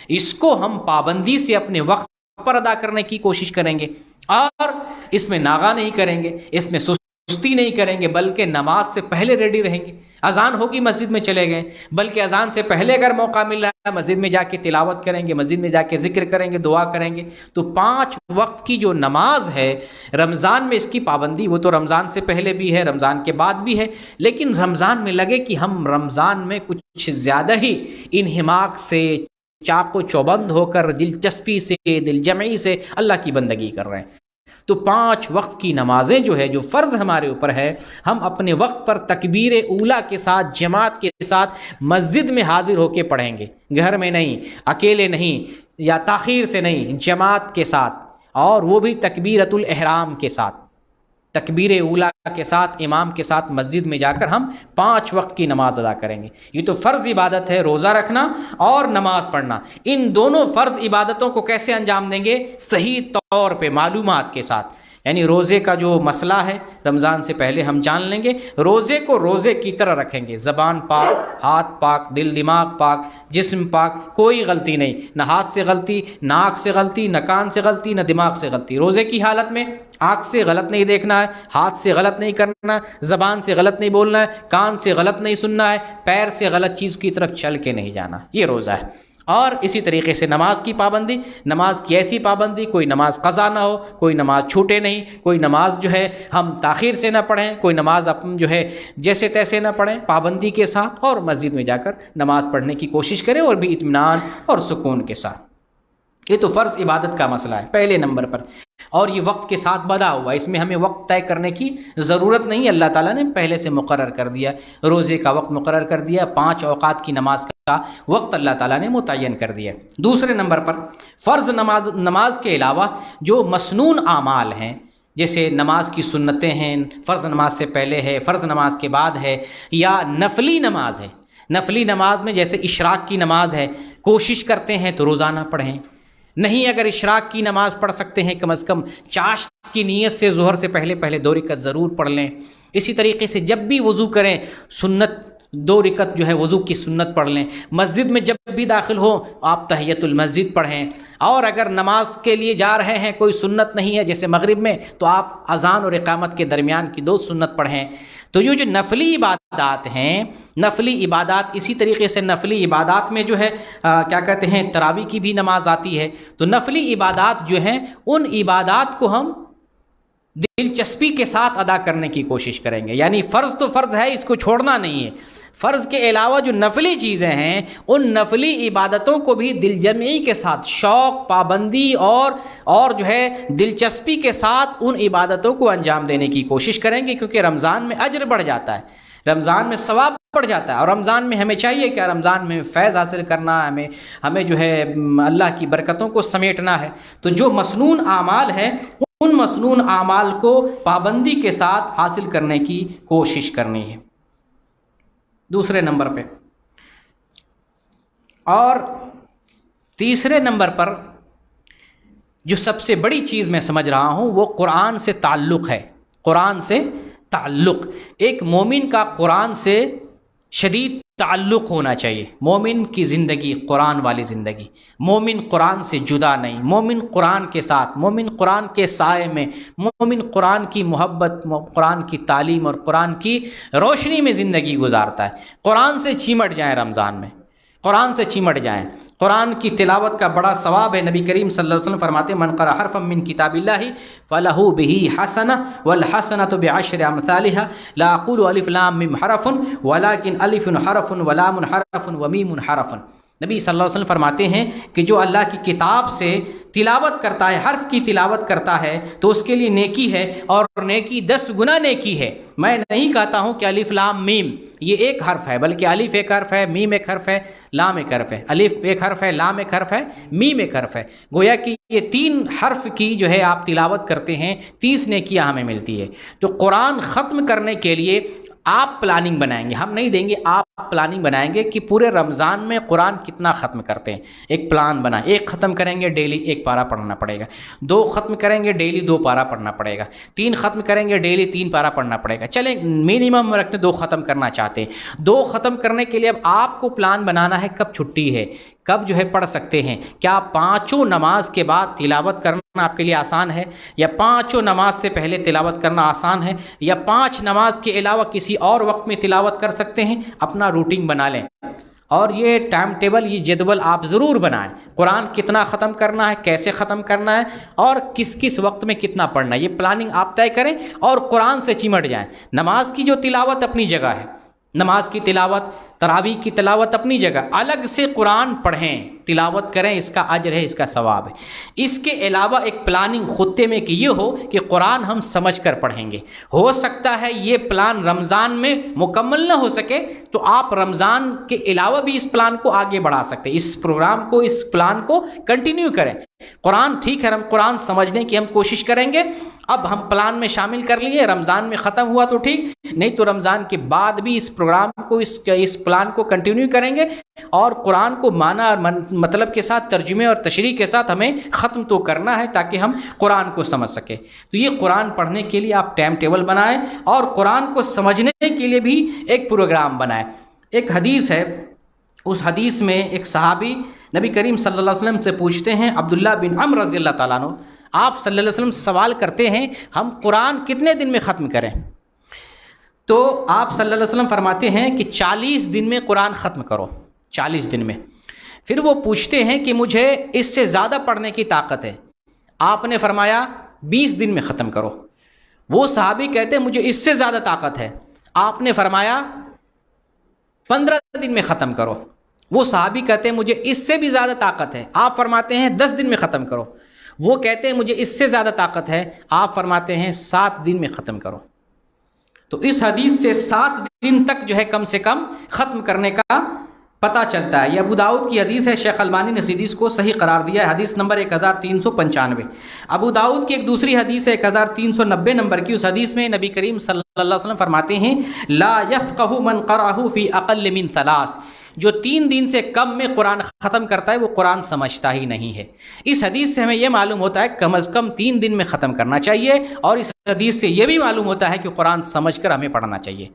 اس کو ہم پابندی سے اپنے وقت پر ادا کرنے کی کوشش کریں گے اور اس میں ناغہ نہیں کریں گے، اس میں سستی نہیں کریں گے، بلکہ نماز سے پہلے ریڈی رہیں گے۔ اذان ہوگی مسجد میں چلے گئے، بلکہ اذان سے پہلے اگر موقع مل رہا ہے مسجد میں جا کے تلاوت کریں گے، مسجد میں جا کے ذکر کریں گے، دعا کریں گے۔ تو 5 وقت کی جو نماز ہے رمضان میں، اس کی پابندی وہ تو رمضان سے پہلے بھی ہے، رمضان کے بعد بھی ہے، لیکن رمضان میں لگے کہ ہم رمضان میں کچھ زیادہ ہی انہماک سے، چاق و چوبند ہو کر، دلچسپی سے، دل جمعی سے اللہ کی بندگی کر رہے ہیں۔ تو 5 وقت کی نمازیں جو ہے، جو فرض ہمارے اوپر ہے، ہم اپنے وقت پر تکبیر اولیٰ کے ساتھ، جماعت کے ساتھ مسجد میں حاضر ہو کے پڑھیں گے، گھر میں نہیں، اکیلے نہیں، یا تاخیر سے نہیں، جماعت کے ساتھ، اور وہ بھی تکبیرۃ الاحرام کے ساتھ، تکبیر اولیٰ کے ساتھ، امام کے ساتھ مسجد میں جا کر ہم 5 وقت کی نماز ادا کریں گے۔ یہ تو فرض عبادت ہے، روزہ رکھنا اور نماز پڑھنا۔ ان دونوں فرض عبادتوں کو کیسے انجام دیں گے؟ صحیح طور پہ معلومات کے ساتھ، یعنی روزے کا جو مسئلہ ہے رمضان سے پہلے ہم جان لیں گے، روزے کو روزے کی طرح رکھیں گے، زبان پاک، ہاتھ پاک، دل دماغ پاک، جسم پاک، کوئی غلطی نہیں، نہ ہاتھ سے غلطی، نہ آنکھ سے غلطی، نہ کان سے غلطی، نہ دماغ سے غلطی۔ روزے کی حالت میں آنکھ سے غلط نہیں دیکھنا ہے، ہاتھ سے غلط نہیں کرنا ہے، زبان سے غلط نہیں بولنا ہے، کان سے غلط نہیں سننا ہے، پیر سے غلط چیز کی طرف چل کے نہیں جانا، یہ روزہ ہے۔ اور اسی طریقے سے نماز کی پابندی، نماز کی ایسی پابندی، کوئی نماز قضا نہ ہو، کوئی نماز چھوٹے نہیں، کوئی نماز جو ہے ہم تاخیر سے نہ پڑھیں، کوئی نماز جو ہے جیسے تیسے نہ پڑھیں، پابندی کے ساتھ، اور مسجد میں جا کر نماز پڑھنے کی کوشش کریں، اور بھی اطمینان اور سکون کے ساتھ۔ یہ تو فرض عبادت کا مسئلہ ہے پہلے نمبر پر، اور یہ وقت کے ساتھ بدا ہوا، اس میں ہمیں وقت طے کرنے کی ضرورت نہیں، اللہ تعالیٰ نے پہلے سے مقرر کر دیا، روزے کا وقت مقرر کر دیا، 5 اوقات کی نماز کا وقت اللہ تعالیٰ نے متعین کر دیا۔ دوسرے نمبر پر فرض نماز کے علاوہ جو مسنون اعمال ہیں، جیسے نماز کی سنتیں ہیں، فرض نماز سے پہلے ہے، فرض نماز کے بعد ہے، یا نفلی نماز ہے۔ نفلی نماز میں جیسے اشراق کی نماز ہے، کوشش کرتے ہیں تو روزانہ پڑھیں، نہیں اگر اشراق کی نماز پڑھ سکتے ہیں کم از کم چاشت کی نیت سے ظہر سے پہلے 2 رکعت ضرور پڑھ لیں۔ اسی طریقے سے جب بھی وضو کریں سنت 2 رکعت جو ہے وضو کی سنت پڑھ لیں، مسجد میں جب بھی داخل ہو آپ تحیۃ المسجد پڑھیں، اور اگر نماز کے لیے جا رہے ہیں کوئی سنت نہیں ہے جیسے مغرب میں، تو آپ اذان اور اقامت کے درمیان کی 2 سنت پڑھیں۔ تو یہ جو نفلی عبادات ہیں، نفلی عبادات، اسی طریقے سے نفلی عبادات میں جو ہے کیا کہتے ہیں، تراویح کی بھی نماز آتی ہے۔ تو نفلی عبادات جو ہیں ان عبادات کو ہم دلچسپی کے ساتھ ادا کرنے کی کوشش کریں گے، یعنی فرض تو فرض ہے، اس کو چھوڑنا نہیں ہے۔ فرض کے علاوہ جو نفلی چیزیں ہیں ان نفلی عبادتوں کو بھی دل جمعی کے ساتھ، شوق، پابندی اور جو ہے دلچسپی کے ساتھ ان عبادتوں کو انجام دینے کی کوشش کریں گے، کیونکہ رمضان میں اجر بڑھ جاتا ہے، رمضان میں ثواب بڑھ جاتا ہے، اور رمضان میں ہمیں چاہیے کہ رمضان میں فیض حاصل کرنا، ہمیں جو ہے اللہ کی برکتوں کو سمیٹنا ہے۔ تو جو مسنون اعمال ہیں ان مسنون اعمال کو پابندی کے ساتھ حاصل کرنے کی کوشش کرنی ہے دوسرے نمبر پہ۔ اور تیسرے نمبر پر جو سب سے بڑی چیز میں سمجھ رہا ہوں وہ قرآن سے تعلق ہے، قرآن سے تعلق۔ ایک مومن کا قرآن سے شدید تعلق ہونا چاہیے، مومن کی زندگی قرآن والی زندگی، مومن قرآن سے جدا نہیں، مومن قرآن کے ساتھ، مومن قرآن کے سائے میں، مومن قرآن کی محبت، قرآن کی تعلیم اور قرآن کی روشنی میں زندگی گزارتا ہے۔ قرآن سے چمٹ جائیں، رمضان میں قرآن سے چمٹ جائیں۔ قرآن کی تلاوت کا بڑا ثواب ہے، نبی کریم صلی اللہ علیہ وسلم فرماتے ہیں من قرأ حرفا من کتاب اللہ فلہ بہ حسنہ والحسنۃ بعشر امثالها لا اقول الف لام میم حرف ولکن الف حرف ولام حرف ومیم حرف۔ نبی صلی اللہ علیہ وسلم فرماتے ہیں کہ جو اللہ کی کتاب سے تلاوت کرتا ہے، حرف کی تلاوت کرتا ہے تو اس کے لیے نیکی ہے، اور نیکی 10 گنا نیکی ہے۔ میں نہیں کہتا ہوں کہ الف لام میم یہ ایک حرف ہے، بلکہ الف ایک حرف ہے، میم ایک حرف ہے، لام ایک حرف ہے۔ الف ایک حرف ہے، لام ایک حرف ہے، میم ایک حرف ہے۔ گویا کہ یہ 3 حرف کی جو ہے آپ تلاوت کرتے ہیں، 30 نیکیاں ہمیں ملتی ہے۔ تو قرآن ختم کرنے کے لیے آپ پلاننگ بنائیں گے، ہم نہیں دیں گے، آپ پلاننگ بنائیں گے کہ پورے رمضان میں قرآن کتنا ختم کرتے ہیں۔ ایک پلان بنائیں، 1 ختم کریں گے ڈیلی 1 پارہ پڑھنا پڑے گا، 2 ختم کریں گے ڈیلی 2 پارہ پڑھنا پڑے گا، 3 ختم کریں گے ڈیلی 3 پارہ پڑھنا پڑے گا۔ چلیں منیمم رکھتے 2 ختم کرنا چاہتے ہیں۔ 2 ختم کرنے کے لیے اب آپ کو پلان بنانا ہے کب چھٹی ہے، کب جو ہے پڑھ سکتے ہیں۔ کیا 5 نماز کے بعد تلاوت کرنا آپ کے لیے آسان ہے، یا 5 نماز سے پہلے تلاوت کرنا آسان ہے، یا 5 نماز کے علاوہ کسی اور وقت میں تلاوت کر سکتے ہیں؟ اپنا روٹین بنا لیں، اور یہ ٹائم ٹیبل، یہ جدول آپ ضرور بنائیں۔ قرآن کتنا ختم کرنا ہے، کیسے ختم کرنا ہے، اور کس کس وقت میں کتنا پڑھنا ہے، یہ پلاننگ آپ طے کریں اور قرآن سے چمٹ جائیں۔ نماز کی جو تلاوت اپنی جگہ ہے، نماز کی تلاوت، تراویح کی تلاوت اپنی جگہ، الگ سے قرآن پڑھیں، تلاوت کریں، اس کا اجر ہے، اس کا ثواب ہے۔ اس کے علاوہ ایک پلاننگ خطے میں کہ یہ ہو کہ قرآن ہم سمجھ کر پڑھیں گے۔ ہو سکتا ہے یہ پلان رمضان میں مکمل نہ ہو سکے تو آپ رمضان کے علاوہ بھی اس پلان کو آگے بڑھا سکتے ہیں، اس پروگرام کو، اس پلان کو کنٹینیو کریں۔ قرآن ٹھیک ہے، ہم قرآن سمجھنے کی ہم کوشش کریں گے، اب ہم پلان میں شامل کر لیے، رمضان میں ختم ہوا تو ٹھیک، نہیں تو رمضان کے بعد بھی اس پروگرام کو، اس پلان کو کنٹینیو کریں گے، اور قرآن کو معنی اور مطلب کے ساتھ، ترجمے اور تشریح کے ساتھ ہمیں ختم تو کرنا ہے تاکہ ہم قرآن کو سمجھ سکیں۔ تو یہ قرآن پڑھنے کے لیے آپ ٹائم ٹیبل بنائیں، اور قرآن کو سمجھنے کے لیے بھی ایک پروگرام بنائیں۔ ایک حدیث ہے، اس حدیث میں ایک صحابی نبی کریم صلی اللہ علیہ وسلم سے پوچھتے ہیں، عبداللہ بن عمرو رضی اللہ تعالیٰ عنہ، آپ صلی اللہ علیہ وسلم سوال کرتے ہیں ہم قرآن کتنے دن میں ختم کریں؟ تو آپ صلی اللہ علیہ وسلم فرماتے ہیں کہ 40 دن میں قرآن ختم کرو، 40 دن میں۔ پھر وہ پوچھتے ہیں کہ مجھے اس سے زیادہ پڑھنے کی طاقت ہے، آپ نے فرمایا 20 دن میں ختم کرو۔ وہ صحابی کہتے ہیں مجھے اس سے زیادہ طاقت ہے، آپ نے فرمایا 15 دن میں ختم کرو۔ وہ صحابی کہتے ہیں مجھے اس سے بھی زیادہ طاقت ہے، آپ فرماتے ہیں 10 دن میں ختم کرو۔ وہ کہتے ہیں مجھے اس سے زیادہ طاقت ہے، آپ فرماتے ہیں 7 دن میں ختم کرو۔ تو اس حدیث سے 7 دن تک جو ہے کم سے کم ختم کرنے کا پتہ چلتا ہے۔ یہ ابو داؤد کی حدیث ہے، شیخ البانی نے اس حدیث کو صحیح قرار دیا ہے، حدیث نمبر 1395۔ ابو داؤد کی ایک دوسری حدیث ہے 1390 نمبر کی، اس حدیث میں نبی کریم صلی اللہ علیہ وسلم فرماتے ہیں لا یفقہ من قرأہ فی اقل من 3، جو 3 دن سے کم میں قرآن ختم کرتا ہے وہ قرآن سمجھتا ہی نہیں ہے۔ اس حدیث سے ہمیں یہ معلوم ہوتا ہے کم از کم 3 دن میں ختم کرنا چاہیے، اور اس حدیث سے یہ بھی معلوم ہوتا ہے کہ قرآن سمجھ کر ہمیں پڑھنا چاہیے،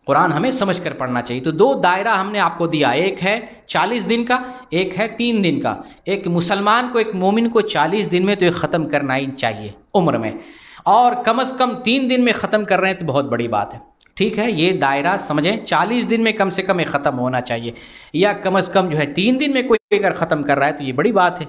قرآن ہمیں سمجھ کر پڑھنا چاہیے۔ تو 2 دائرہ ہم نے آپ کو دیا، ایک ہے 40 دن کا، ایک ہے 3 دن کا۔ ایک مسلمان کو، ایک مومن کو 40 دن میں تو یہ ختم کرنا ہی چاہیے عمر میں، اور کم از کم 3 دن میں ختم کر رہے ہیں تو بہت بڑی بات ہے۔ ٹھیک ہے، یہ دائرہ سمجھیں، 40 دن میں کم سے کم یہ ختم ہونا چاہیے، یا کم از کم جو ہے 3 دن میں کوئی اگر ختم کر رہا ہے تو یہ بڑی بات ہے۔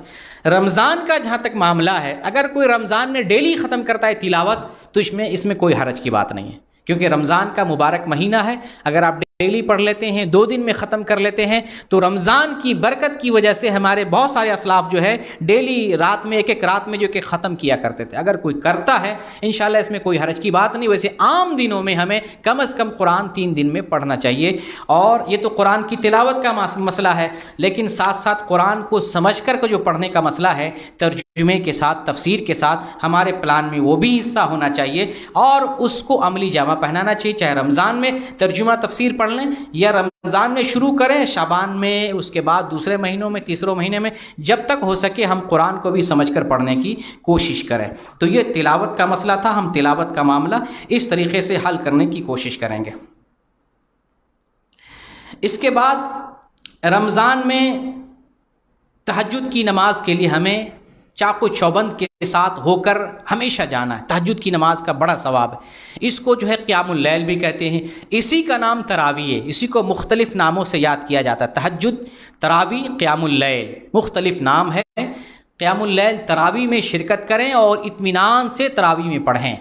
رمضان کا جہاں تک معاملہ ہے، اگر کوئی رمضان میں ڈیلی ختم کرتا ہے تلاوت تو اس میں کوئی حرج کی بات نہیں ہے، کیونکہ رمضان کا مبارک مہینہ ہے۔ اگر آپ ڈیلی پڑھ لیتے ہیں، 2 دن میں ختم کر لیتے ہیں، تو رمضان کی برکت کی وجہ سے ہمارے بہت سارے اسلاف جو ہے ڈیلی رات میں ایک رات میں جو کہ ختم کیا کرتے تھے۔ اگر کوئی کرتا ہے انشاءاللہ اس میں کوئی حرج کی بات نہیں۔ ویسے عام دنوں میں ہمیں کم از کم قرآن 3 دن میں پڑھنا چاہیے، اور یہ تو قرآن کی تلاوت کا مسئلہ ہے، لیکن ساتھ ساتھ قرآن کو سمجھ کر جو پڑھنے کا مسئلہ ہے، ترجمے کے ساتھ، تفسیر کے ساتھ ہمارے پلان میں وہ بھی حصہ ہونا چاہیے، اور اس کو عملی جامہ پہنانا چاہیے۔ چاہے رمضان میں ترجمہ تفسیر پڑھ لیں، یا رمضان میں شروع کریں، شعبان میں، اس کے بعد دوسرے مہینوں میں، تیسروں مہینے میں، جب تک ہو سکے ہم قرآن کو بھی سمجھ کر پڑھنے کی کوشش کریں۔ تو یہ تلاوت کا مسئلہ تھا، ہم تلاوت کا معاملہ اس طریقے سے حل کرنے کی کوشش کریں گے۔ اس کے بعد رمضان میں تہجد کی نماز کے لیے ہمیں چاق و چوبند کے ساتھ ہو کر ہمیشہ جانا ہے۔ تہجد کی نماز کا بڑا ثواب ہے، اس کو جو ہے قیام اللیل بھی کہتے ہیں، اسی کا نام تراویح ہے، اسی کو مختلف ناموں سے یاد کیا جاتا ہے۔ تہجد، تراویح، قیام اللیل مختلف نام ہے۔ قیام اللیل، تراویح میں شرکت کریں اور اطمینان سے تراویح میں پڑھیں۔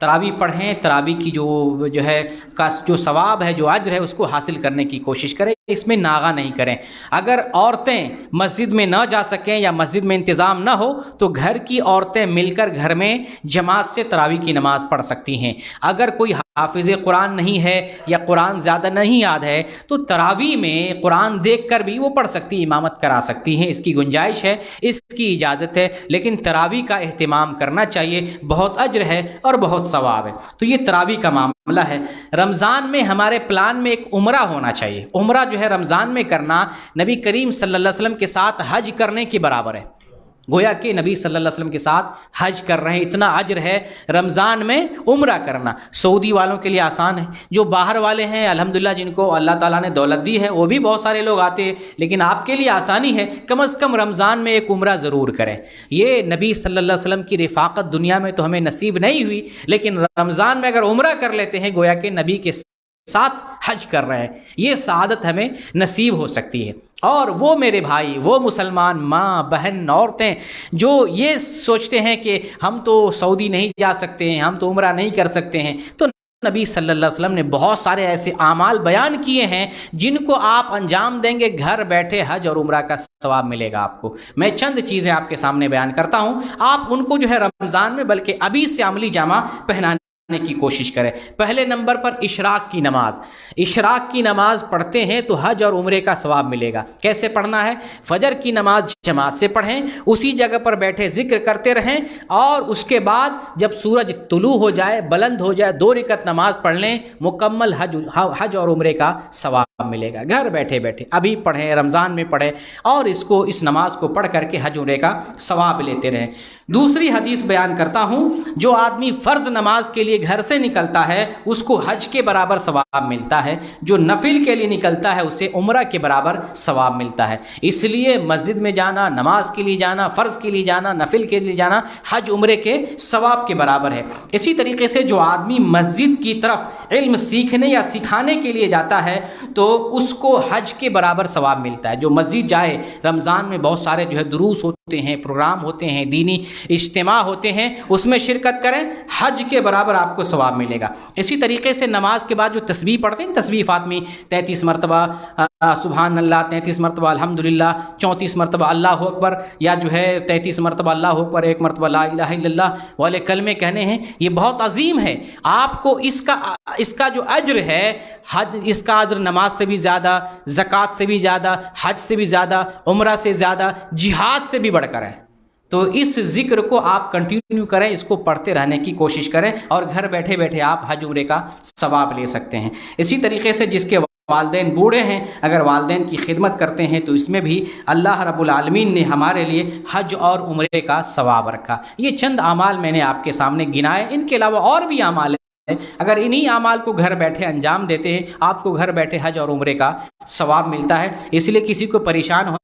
تراویح پڑھیں، تراویح کی جو ہے کا جو ثواب ہے، جو اجر ہے، اس کو حاصل کرنے کی کوشش کریں، اس میں ناغہ نہیں کریں۔ اگر عورتیں مسجد میں نہ جا سکیں یا مسجد میں انتظام نہ ہو تو گھر کی عورتیں مل کر گھر میں جماعت سے تراویح کی نماز پڑھ سکتی ہیں۔ اگر کوئی حافظ قرآن نہیں ہے یا قرآن زیادہ نہیں یاد ہے تو تراویح میں قرآن دیکھ کر بھی وہ پڑھ سکتی، امامت کرا سکتی ہیں، اس کی گنجائش ہے، اس کی اجازت ہے، لیکن تراویح کا اہتمام کرنا چاہیے، بہت اجر ہے اور بہت ثواب ہے۔ تو یہ تراویح کا معاملہ ہے۔ رمضان میں ہمارے پلان میں ایک عمرہ ہونا چاہیے۔ عمرہ جو ہے رمضان میں کرنا نبی کریم صلی اللہ علیہ وسلم کے ساتھ حج کرنے کے برابر ہے۔ گویا کہ نبی صلی اللہ علیہ وسلم کے ساتھ حج کر رہے ہیں، اتنا اجر ہے رمضان میں عمرہ کرنا۔ سعودی والوں کے لیے آسان ہے، جو باہر والے ہیں الحمدللہ جن کو اللہ تعالیٰ نے دولت دی ہے وہ بھی بہت سارے لوگ آتے ہیں، لیکن آپ کے لیے آسانی ہے، کم از کم رمضان میں ایک عمرہ ضرور کریں۔ یہ نبی صلی اللہ علیہ وسلم کی رفاقت دنیا میں تو ہمیں نصیب نہیں ہوئی، لیکن رمضان میں اگر عمرہ کر لیتے ہیں گویا کہ نبی کے ساتھ حج کر رہے ہیں، یہ سعادت ہمیں نصیب ہو سکتی ہے۔ اور وہ میرے بھائی، وہ مسلمان ماں بہن عورتیں جو یہ سوچتے ہیں کہ ہم تو سعودی نہیں جا سکتے ہیں، ہم تو عمرہ نہیں کر سکتے ہیں، تو نبی صلی اللہ علیہ وسلم نے بہت سارے ایسے اعمال بیان کیے ہیں جن کو آپ انجام دیں گے، گھر بیٹھے حج اور عمرہ کا ثواب ملے گا آپ کو۔ میں چند چیزیں آپ کے سامنے بیان کرتا ہوں، آپ ان کو جو ہے رمضان میں بلکہ ابھی سے عملی جامہ پہنانے کی کوشش کریں۔ پہلے نمبر پر اشراق کی نماز۔ اشراق کی نماز پڑھتے ہیں تو حج اور عمرے کا ثواب ملے گا۔ کیسے پڑھنا ہے؟ فجر کی نماز جماعت سے پڑھیں، اسی جگہ پر بیٹھے ذکر کرتے رہیں، اور اس کے بعد جب سورج طلوع ہو جائے، بلند ہو جائے، 2 رکعت نماز پڑھ لیں، مکمل حج اور عمرے کا ثواب ملے گا۔ گھر بیٹھے بیٹھے ابھی پڑھیں، رمضان میں پڑھیں، اور اس نماز کو پڑھ کر کے حج عمرے کا ثواب لیتے رہیں۔ دوسری حدیث بیان کرتا ہوں، جو آدمی فرض نماز کے لیے گھر سے نکلتا ہے اس کو حج کے برابر ثواب ملتا ہے، جو نفل کے لیے نکلتا ہے اسے عمرہ کے برابر ثواب ملتا ہے۔ اس لیے مسجد میں جانا، نماز کے لیے جانا، فرض کے لیے جانا، نفل کے لیے جانا حج عمرے کے ثواب کے برابر ہے۔ اسی طریقے سے جو آدمی مسجد کی طرف علم سیکھنے یا سکھانے کے لیے جاتا ہے تو اس کو حج کے برابر ثواب ملتا ہے۔ جو مسجد جائے، رمضان میں بہت سارے جو ہے دروس ہوتے ہیں، پروگرام ہوتے ہیں، دینی اجتماع ہوتے ہیں، اس میں شرکت کریں، حج کے برابر آپ کو ثواب ملے گا۔ اسی طریقے سے نماز کے بعد جو تسبیح پڑھتے ہیں، تسبیح فاطمی 33 مرتبہ سبحان اللہ، 33 مرتبہ الحمدللہ، 34 مرتبہ اللہ اکبر، یا جو ہے 33 مرتبہ اللہ اکبر، 1 مرتبہ لا الہ الا اللہ والے کلمے کہنے ہیں، یہ بہت عظیم ہے۔ آپ کو اس کا جو اجر ہے، حج اس کا اجر نماز سے بھی زیادہ، زکوٰۃ سے بھی زیادہ، حج سے بھی زیادہ، عمرہ سے زیادہ، جہاد سے بھی بڑھ کر ہے۔ تو اس ذکر کو آپ کنٹینیو کریں، اس کو پڑھتے رہنے کی کوشش کریں، اور گھر بیٹھے بیٹھے آپ حج عمرے کا ثواب لے سکتے ہیں۔ اسی طریقے سے جس کے والدین بوڑھے ہیں، اگر والدین کی خدمت کرتے ہیں تو اس میں بھی اللہ رب العالمین نے ہمارے لیے حج اور عمرے کا ثواب رکھا۔ یہ چند اعمال میں نے آپ کے سامنے گنائے، ان کے علاوہ اور بھی اعمال ہیں، اگر انہی اعمال کو گھر بیٹھے انجام دیتے ہیں آپ کو گھر بیٹھے حج اور عمرے کا ثواب ملتا ہے۔ اس لیے کسی کو پریشان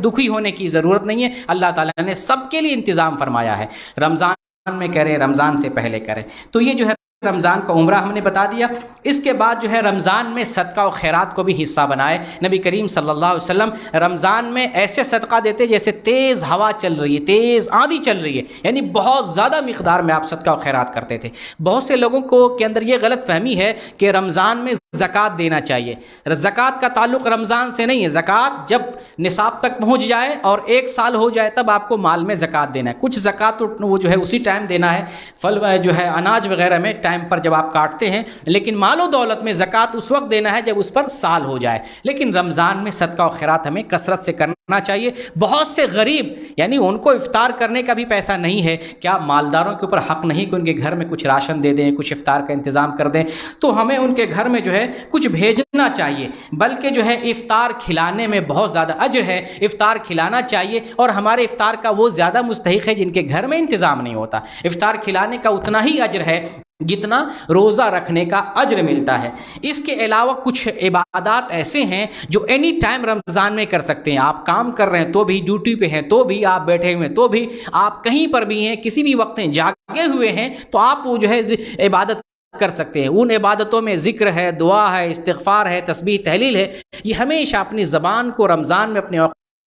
دکھی ہونے کی ضرورت نہیں ہے، اللہ تعالیٰ نے سب کے لیے انتظام فرمایا ہے۔ رمضان میں کریں، رمضان سے پہلے کریں۔ تو یہ جو ہے رمضان کا عمرہ ہم نے بتا دیا۔ اس کے بعد جو ہے رمضان میں صدقہ و خیرات کو بھی حصہ بنائے۔ نبی کریم صلی اللہ علیہ وسلم رمضان میں ایسے صدقہ دیتے جیسے تیز ہوا چل رہی ہے، تیز آندھی چل رہی ہے، یعنی بہت زیادہ مقدار میں آپ صدقہ و خیرات کرتے تھے۔ بہت سے لوگوں کے اندر یہ غلط فہمی ہے کہ رمضان میں زکوٰۃ دینا چاہیے۔ زکوٰۃ کا تعلق رمضان سے نہیں ہے، زکوٰۃ جب نصاب تک پہنچ جائے اور 1 سال ہو جائے تب آپ کو مال میں زکوٰۃ دینا ہے۔ کچھ زکوٰۃ وہ جو ہے اسی ٹائم دینا ہے، پھل جو ہے اناج وغیرہ میں ٹائم پر جب آپ کاٹتے ہیں، لیکن مال و دولت میں زکوٰۃ اس وقت دینا ہے جب اس پر سال ہو جائے۔ لیکن رمضان میں صدقہ و خیرات ہمیں کثرت سے کرنا چاہیے۔ بہت سے غریب، یعنی ان کو افطار کرنے کا بھی پیسہ نہیں ہے، کیا مالداروں کے اوپر حق نہیں کہ ان کے گھر میں کچھ راشن دے دیں، کچھ افطار کا انتظام کر دیں؟ تو ہمیں ان کے گھر میں جو ہے کچھ بھیجنا چاہیے، بلکہ جو ہے افطار کھلانے میں بہت زیادہ اجر ہے، افطار کھلانا چاہیے، اور ہمارے افطار کا وہ زیادہ مستحق ہے جن کے گھر میں انتظام نہیں ہوتا۔ افطار کھلانے کا اتنا ہی اجر ہے جتنا روزہ رکھنے کا اجر ملتا ہے۔ اس کے علاوہ کچھ عبادات ایسے ہیں جو اینی ٹائم رمضان میں کر سکتے ہیں۔ آپ کام کر رہے ہیں تو بھی، ڈیوٹی پہ ہیں تو بھی، آپ بیٹھے ہوئے ہیں تو بھی، آپ کہیں پر بھی ہیں، کسی بھی وقت ہیں، جاگے ہوئے ہیں تو آپ وہ جو ہے عبادت کر سکتے ہیں۔ ان عبادتوں میں ذکر ہے، دعا ہے، استغفار ہے، تسبیح تحلیل ہے۔ یہ ہمیشہ اپنی زبان کو رمضان میں اپنے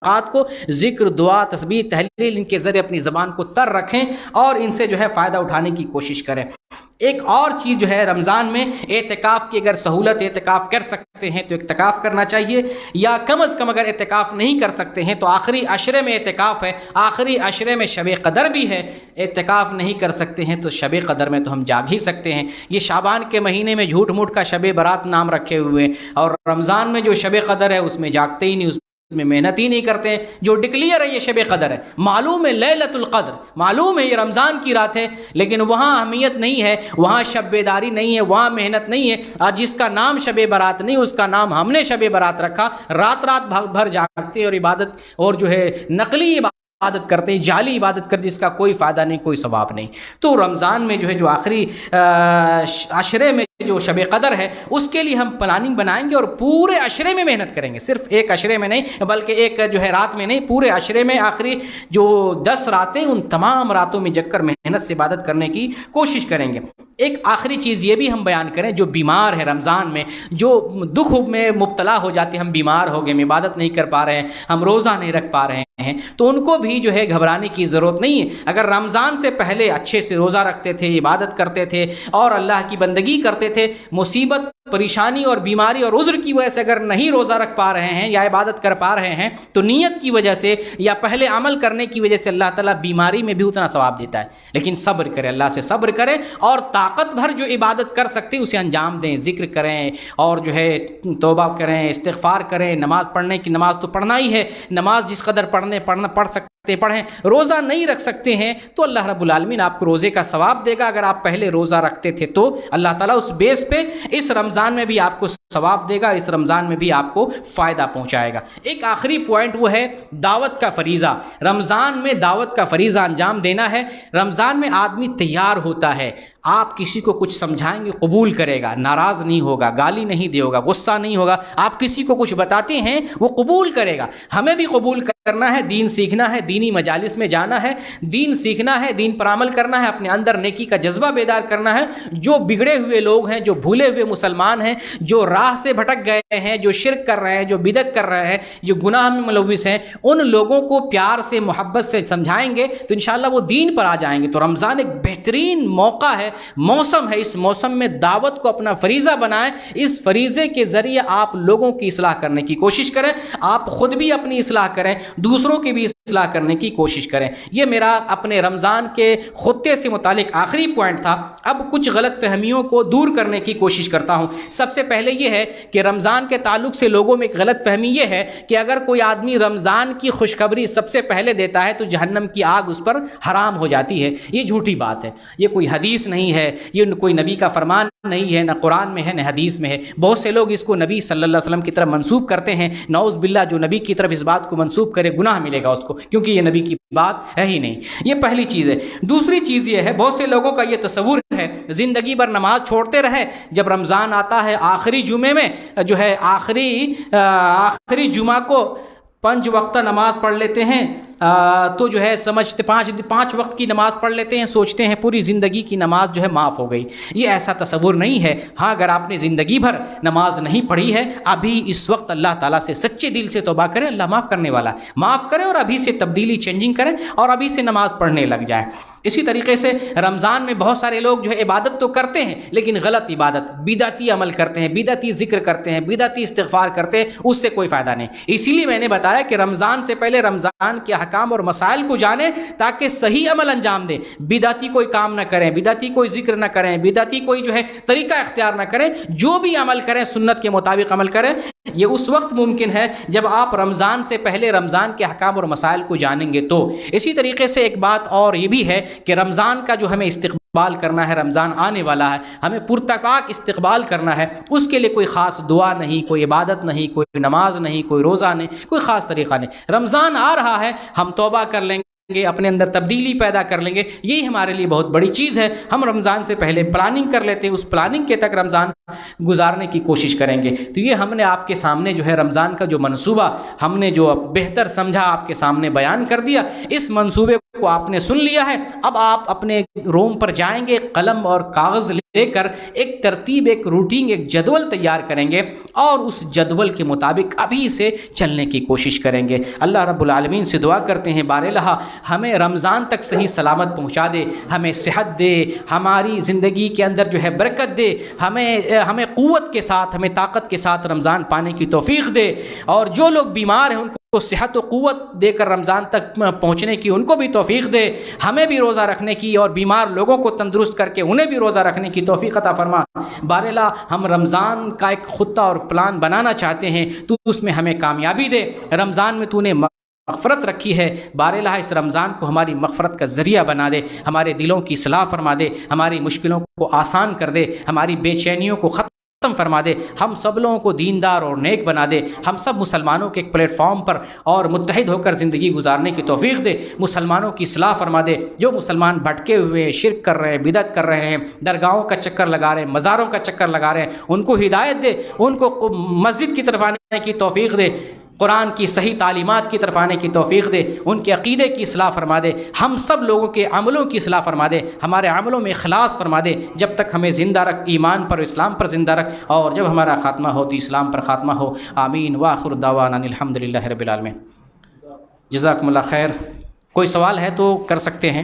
اوقات کو ذکر، دعا، تسبیح، تحلیل ان کے ذریعے اپنی زبان کو تر رکھیں اور ان سے جو ہے فائدہ اٹھانے کی کوشش کریں۔ ایک اور چیز جو ہے رمضان میں اعتکاف کی اگر سہولت اعتکاف کر سکتے ہیں تو اعتکاف کرنا چاہیے، یا کم از کم اگر اعتکاف نہیں کر سکتے ہیں تو آخری عشرے میں اعتکاف ہے، آخری عشرے میں شب قدر بھی ہے، اعتکاف نہیں کر سکتے ہیں تو شب قدر میں تو ہم جاگ ہی سکتے ہیں۔ یہ شعبان کے مہینے میں جھوٹ موٹ کا شب برات نام رکھے ہوئے، اور رمضان میں جو شب قدر ہے اس میں جاگتے ہی نہیں، اس میں محنت ہی نہیں کرتے ہیں۔ جو ڈکلیئر ہے یہ شب قدر ہے، معلوم ہے لیلۃ القدر، معلوم ہے یہ رمضان کی رات ہے، لیکن وہاں اہمیت نہیں ہے، وہاں شب بیداری نہیں ہے، وہاں محنت نہیں ہے۔ اور جس کا نام شب برات نہیں، اس کا نام ہم نے شب برات رکھا، رات رات بھر جاگتے اور عبادت اور جو ہے نقلی عبادت کرتے ہیں، جعلی عبادت کرتے، جس کا کوئی فائدہ نہیں، کوئی ثواب نہیں۔ تو رمضان میں جو ہے جو آخری عشرے میں جو شب قدر ہے اس کے لیے ہم پلاننگ بنائیں گے اور پورے عشرے میں محنت کریں گے، صرف ایک عشرے میں نہیں بلکہ ایک جو ہے رات میں نہیں، پورے عشرے میں آخری جو 10 راتیں ان تمام راتوں میں جگ کر محنت سے عبادت کرنے کی کوشش کریں گے۔ ایک آخری چیز یہ بھی ہم بیان کریں، جو بیمار ہے رمضان میں، جو دکھ میں مبتلا ہو جاتے ہیں، ہم بیمار ہو گئے، ہم عبادت نہیں کر پا رہے ہیں، ہم روزہ نہیں رکھ پا رہے ہیں، تو ان کو بھی جو ہے گھبرانے کی ضرورت نہیں ہے۔ اگر رمضان سے پہلے اچھے سے روزہ رکھتے تھے، عبادت کرتے تھے اور اللہ کی بندگی کرتے تھے، مصیبت، پریشانی اور بیماری اور عذر کی وجہ سے اگر نہیں روزہ رکھ پا رہے ہیں یا عبادت کر پا رہے ہیں تو نیت کی وجہ سے یا پہلے عمل کرنے کی وجہ سے اللہ تعالیٰ بیماری میں بھی اتنا ثواب دیتا ہے، لیکن صبر کرے، اللہ سے صبر کریں اور طاقت بھر جو عبادت کر سکتے اسے انجام دیں، ذکر کریں اور جو ہے توبہ کریں، استغفار کریں، نماز پڑھنے کی، نماز تو پڑھنا ہی ہے، نماز جس قدر پڑھ سکتے پڑھیں، روزہ نہیں رکھ سکتے ہیں تو اللہ رب العالمین آپ کو روزے کا ثواب دے گا۔ اگر آپ پہلے روزہ رکھتے تھے تو اللہ تعالیٰ اس بیس پہ اس رمضان میں بھی آپ کو ثواب دے گا، اس رمضان میں بھی آپ کو فائدہ پہنچائے گا۔ ایک آخری پوائنٹ وہ ہے دعوت کا فریضہ۔ رمضان میں دعوت کا فریضہ انجام دینا ہے۔ رمضان میں آدمی تیار ہوتا ہے، آپ کسی کو کچھ سمجھائیں گے قبول کرے گا، ناراض نہیں ہوگا، گالی نہیں دے گا، غصہ نہیں ہوگا۔ آپ کسی کو کچھ بتاتے ہیں وہ قبول کرے گا۔ ہمیں بھی قبول کرنا ہے، دین سیکھنا ہے، دینی مجالس میں جانا ہے، دین سیکھنا ہے، دین پر عمل کرنا ہے، اپنے اندر نیکی کا جذبہ بیدار کرنا ہے۔ جو بگڑے ہوئے لوگ ہیں، جو بھولے ہوئے مسلمان ہیں، جو راہ سے بھٹک گئے ہیں، جو شرک کر رہے ہیں، جو بدعت کر رہے ہیں، جو گناہ میں ملوث ہیں، ان لوگوں کو پیار سے، محبت سے سمجھائیں گے تو انشاءاللہ وہ دین پر آ جائیں گے۔ تو رمضان ایک بہترین موقع ہے، موسم ہے، اس موسم میں دعوت کو اپنا فریضہ بنائیں۔ اس فریضے کے ذریعے آپ لوگوں کی اصلاح کرنے کی کوشش کریں، آپ خود بھی اپنی اصلاح کریں، دوسروں کی بھی اصلاح کرنے کی کوشش کریں۔ یہ میرا اپنے رمضان کے خطے سے متعلق آخری پوائنٹ تھا۔ اب کچھ غلط فہمیوں کو دور کرنے کی کوشش کرتا ہوں۔ سب سے پہلے یہ ہے کہ رمضان کے تعلق سے لوگوں میں ایک غلط فہمی یہ ہے کہ اگر کوئی آدمی رمضان کی خوشخبری سب سے پہلے دیتا ہے تو جہنم کی آگ اس پر حرام ہو جاتی ہے۔ یہ جھوٹی بات ہے، یہ کوئی حدیث نہیں ہے، یہ کوئی نبی کا فرمان نہیں ہے، نہ قرآن میں ہے نہ حدیث میں ہے۔ بہت سے لوگ اس کو نبی صلی اللہ علیہ وسلم کی طرف منسوب کرتے ہیں، نعوذ باللہ، جو نبی کی طرف اس بات کو منسوب کرے گناہ ملے گا اس کو، کیونکہ یہ نبی کی بات ہے ہی نہیں۔ یہ پہلی چیز ہے۔ دوسری چیز یہ ہے، بہت سے لوگوں کا یہ تصور ہے زندگی بھر نماز چھوڑتے رہے، جب رمضان آتا ہے آخری جمعے میں جو ہے آخری جمعہ کو 5 وقتہ نماز پڑھ لیتے ہیں، تو جو ہے سمجھتے 5 وقت کی نماز پڑھ لیتے ہیں، سوچتے ہیں پوری زندگی کی نماز جو ہے معاف ہو گئی۔ یہ ایسا تصور نہیں ہے۔ ہاں، اگر آپ نے زندگی بھر نماز نہیں پڑھی ہے، ابھی اس وقت اللہ تعالیٰ سے سچے دل سے توبہ کریں، اللہ معاف کرنے والا ہے، معاف کریں اور ابھی سے تبدیلی چینجنگ کریں اور ابھی سے نماز پڑھنے لگ جائیں۔ اسی طریقے سے رمضان میں بہت سارے لوگ جو ہے عبادت تو کرتے ہیں لیکن غلط عبادت، بدعتی عمل کرتے ہیں، بدعتی ذکر کرتے ہیں، بدعتی استغفار کرتے ہیں، اس سے کوئی فائدہ نہیں۔ اسی لیے میں نے بتایا کہ رمضان سے پہلے رمضان کے احکام اور مسائل کو جانیں تاکہ صحیح عمل انجام دیں، بدعتی کوئی کام نہ کریں، بدعتی کوئی ذکر نہ کریں، بدعتی کوئی جو ہے طریقہ اختیار نہ کریں، جو بھی عمل کریں سنت کے مطابق عمل کریں۔ یہ اس وقت ممکن ہے جب آپ رمضان سے پہلے رمضان کے احکام اور مسائل کو جانیں گے تو۔ اسی طریقے سے ایک بات اور یہ بھی ہے کہ رمضان کا جو ہمیں استقبال کرنا ہے، رمضان آنے والا ہے، ہمیں پرتپاک استقبال کرنا ہے۔ اس کے لیے کوئی خاص دعا نہیں، کوئی عبادت نہیں، کوئی نماز نہیں، کوئی روزہ نہیں، کوئی خاص طریقہ نہیں۔ رمضان آ رہا ہے، ہم توبہ کر لیں گے، اپنے اندر تبدیلی پیدا کر لیں گے، یہی ہمارے لیے بہت بڑی چیز ہے۔ ہم رمضان سے پہلے پلاننگ کر لیتے ہیں، اس پلاننگ کے تک رمضان گزارنے کی کوشش کریں گے۔ تو یہ ہم نے آپ کے سامنے جو ہے رمضان کا جو منصوبہ ہم نے جو بہتر سمجھا آپ کے سامنے بیان کر دیا۔ اس منصوبے کو آپ نے سن لیا ہے، اب آپ اپنے روم پر جائیں گے، قلم اور کاغذ لے کر ایک ترتیب، ایک روٹین، ایک جدول تیار کریں گے اور اس جدول کے مطابق ابھی سے چلنے کی کوشش کریں گے۔ اللہ رب العالمین سے دعا کرتے ہیں بار الہ ہمیں رمضان تک صحیح سلامت پہنچا دے، ہمیں صحت دے، ہماری زندگی کے اندر جو ہے برکت دے، ہمیں قوت کے ساتھ، ہمیں طاقت کے ساتھ رمضان پانے کی توفیق دے، اور جو لوگ بیمار ہیں ان کو صحت و قوت دے کر رمضان تک پہنچنے کی ان کو بھی توفیق دے، ہمیں بھی روزہ رکھنے کی اور بیمار لوگوں کو تندرست کر کے انہیں بھی روزہ رکھنے کی توفیق عطا فرما۔ بار الہ ہم رمضان کا ایک خطہ اور پلان بنانا چاہتے ہیں، تو اس میں ہمیں کامیابی دے۔ رمضان میں تو نے مغفرت رکھی ہے، بار الہ اس رمضان کو ہماری مغفرت کا ذریعہ بنا دے، ہمارے دلوں کی اصلاح فرما دے، ہماری مشکلوں کو آسان کر دے، ہماری بے چینیوں کو ختم فرما دے، ہم سب لوگوں کو دیندار اور نیک بنا دے، ہم سب مسلمانوں کے ایک پلیٹ فارم پر اور متحد ہو کر زندگی گزارنے کی توفیق دے، مسلمانوں کی اصلاح فرما دے۔ جو مسلمان بھٹکے ہوئے شرک کر رہے ہیں، بدعت کر رہے ہیں، درگاہوں کا چکر لگا رہے ہیں، مزاروں کا چکر لگا رہے ہیں، ان کو ہدایت دے، ان کو مسجد کی طرف آنے کی توفیق دے، قرآن کی صحیح تعلیمات کی طرف آنے کی توفیق دے، ان کے عقیدے کی اصلاح فرما دے، ہم سب لوگوں کے عملوں کی اصلاح فرما دے، ہمارے عملوں میں اخلاص فرما دے، جب تک ہمیں زندہ رکھ، ایمان پر اسلام پر زندہ رکھ، اور جب ہمارا خاتمہ ہو تو اسلام پر خاتمہ ہو۔ آمین وآخر دعوانا الحمدللہ رب العالمین۔ جزاکم اللہ خیر۔ کوئی سوال ہے تو کر سکتے ہیں۔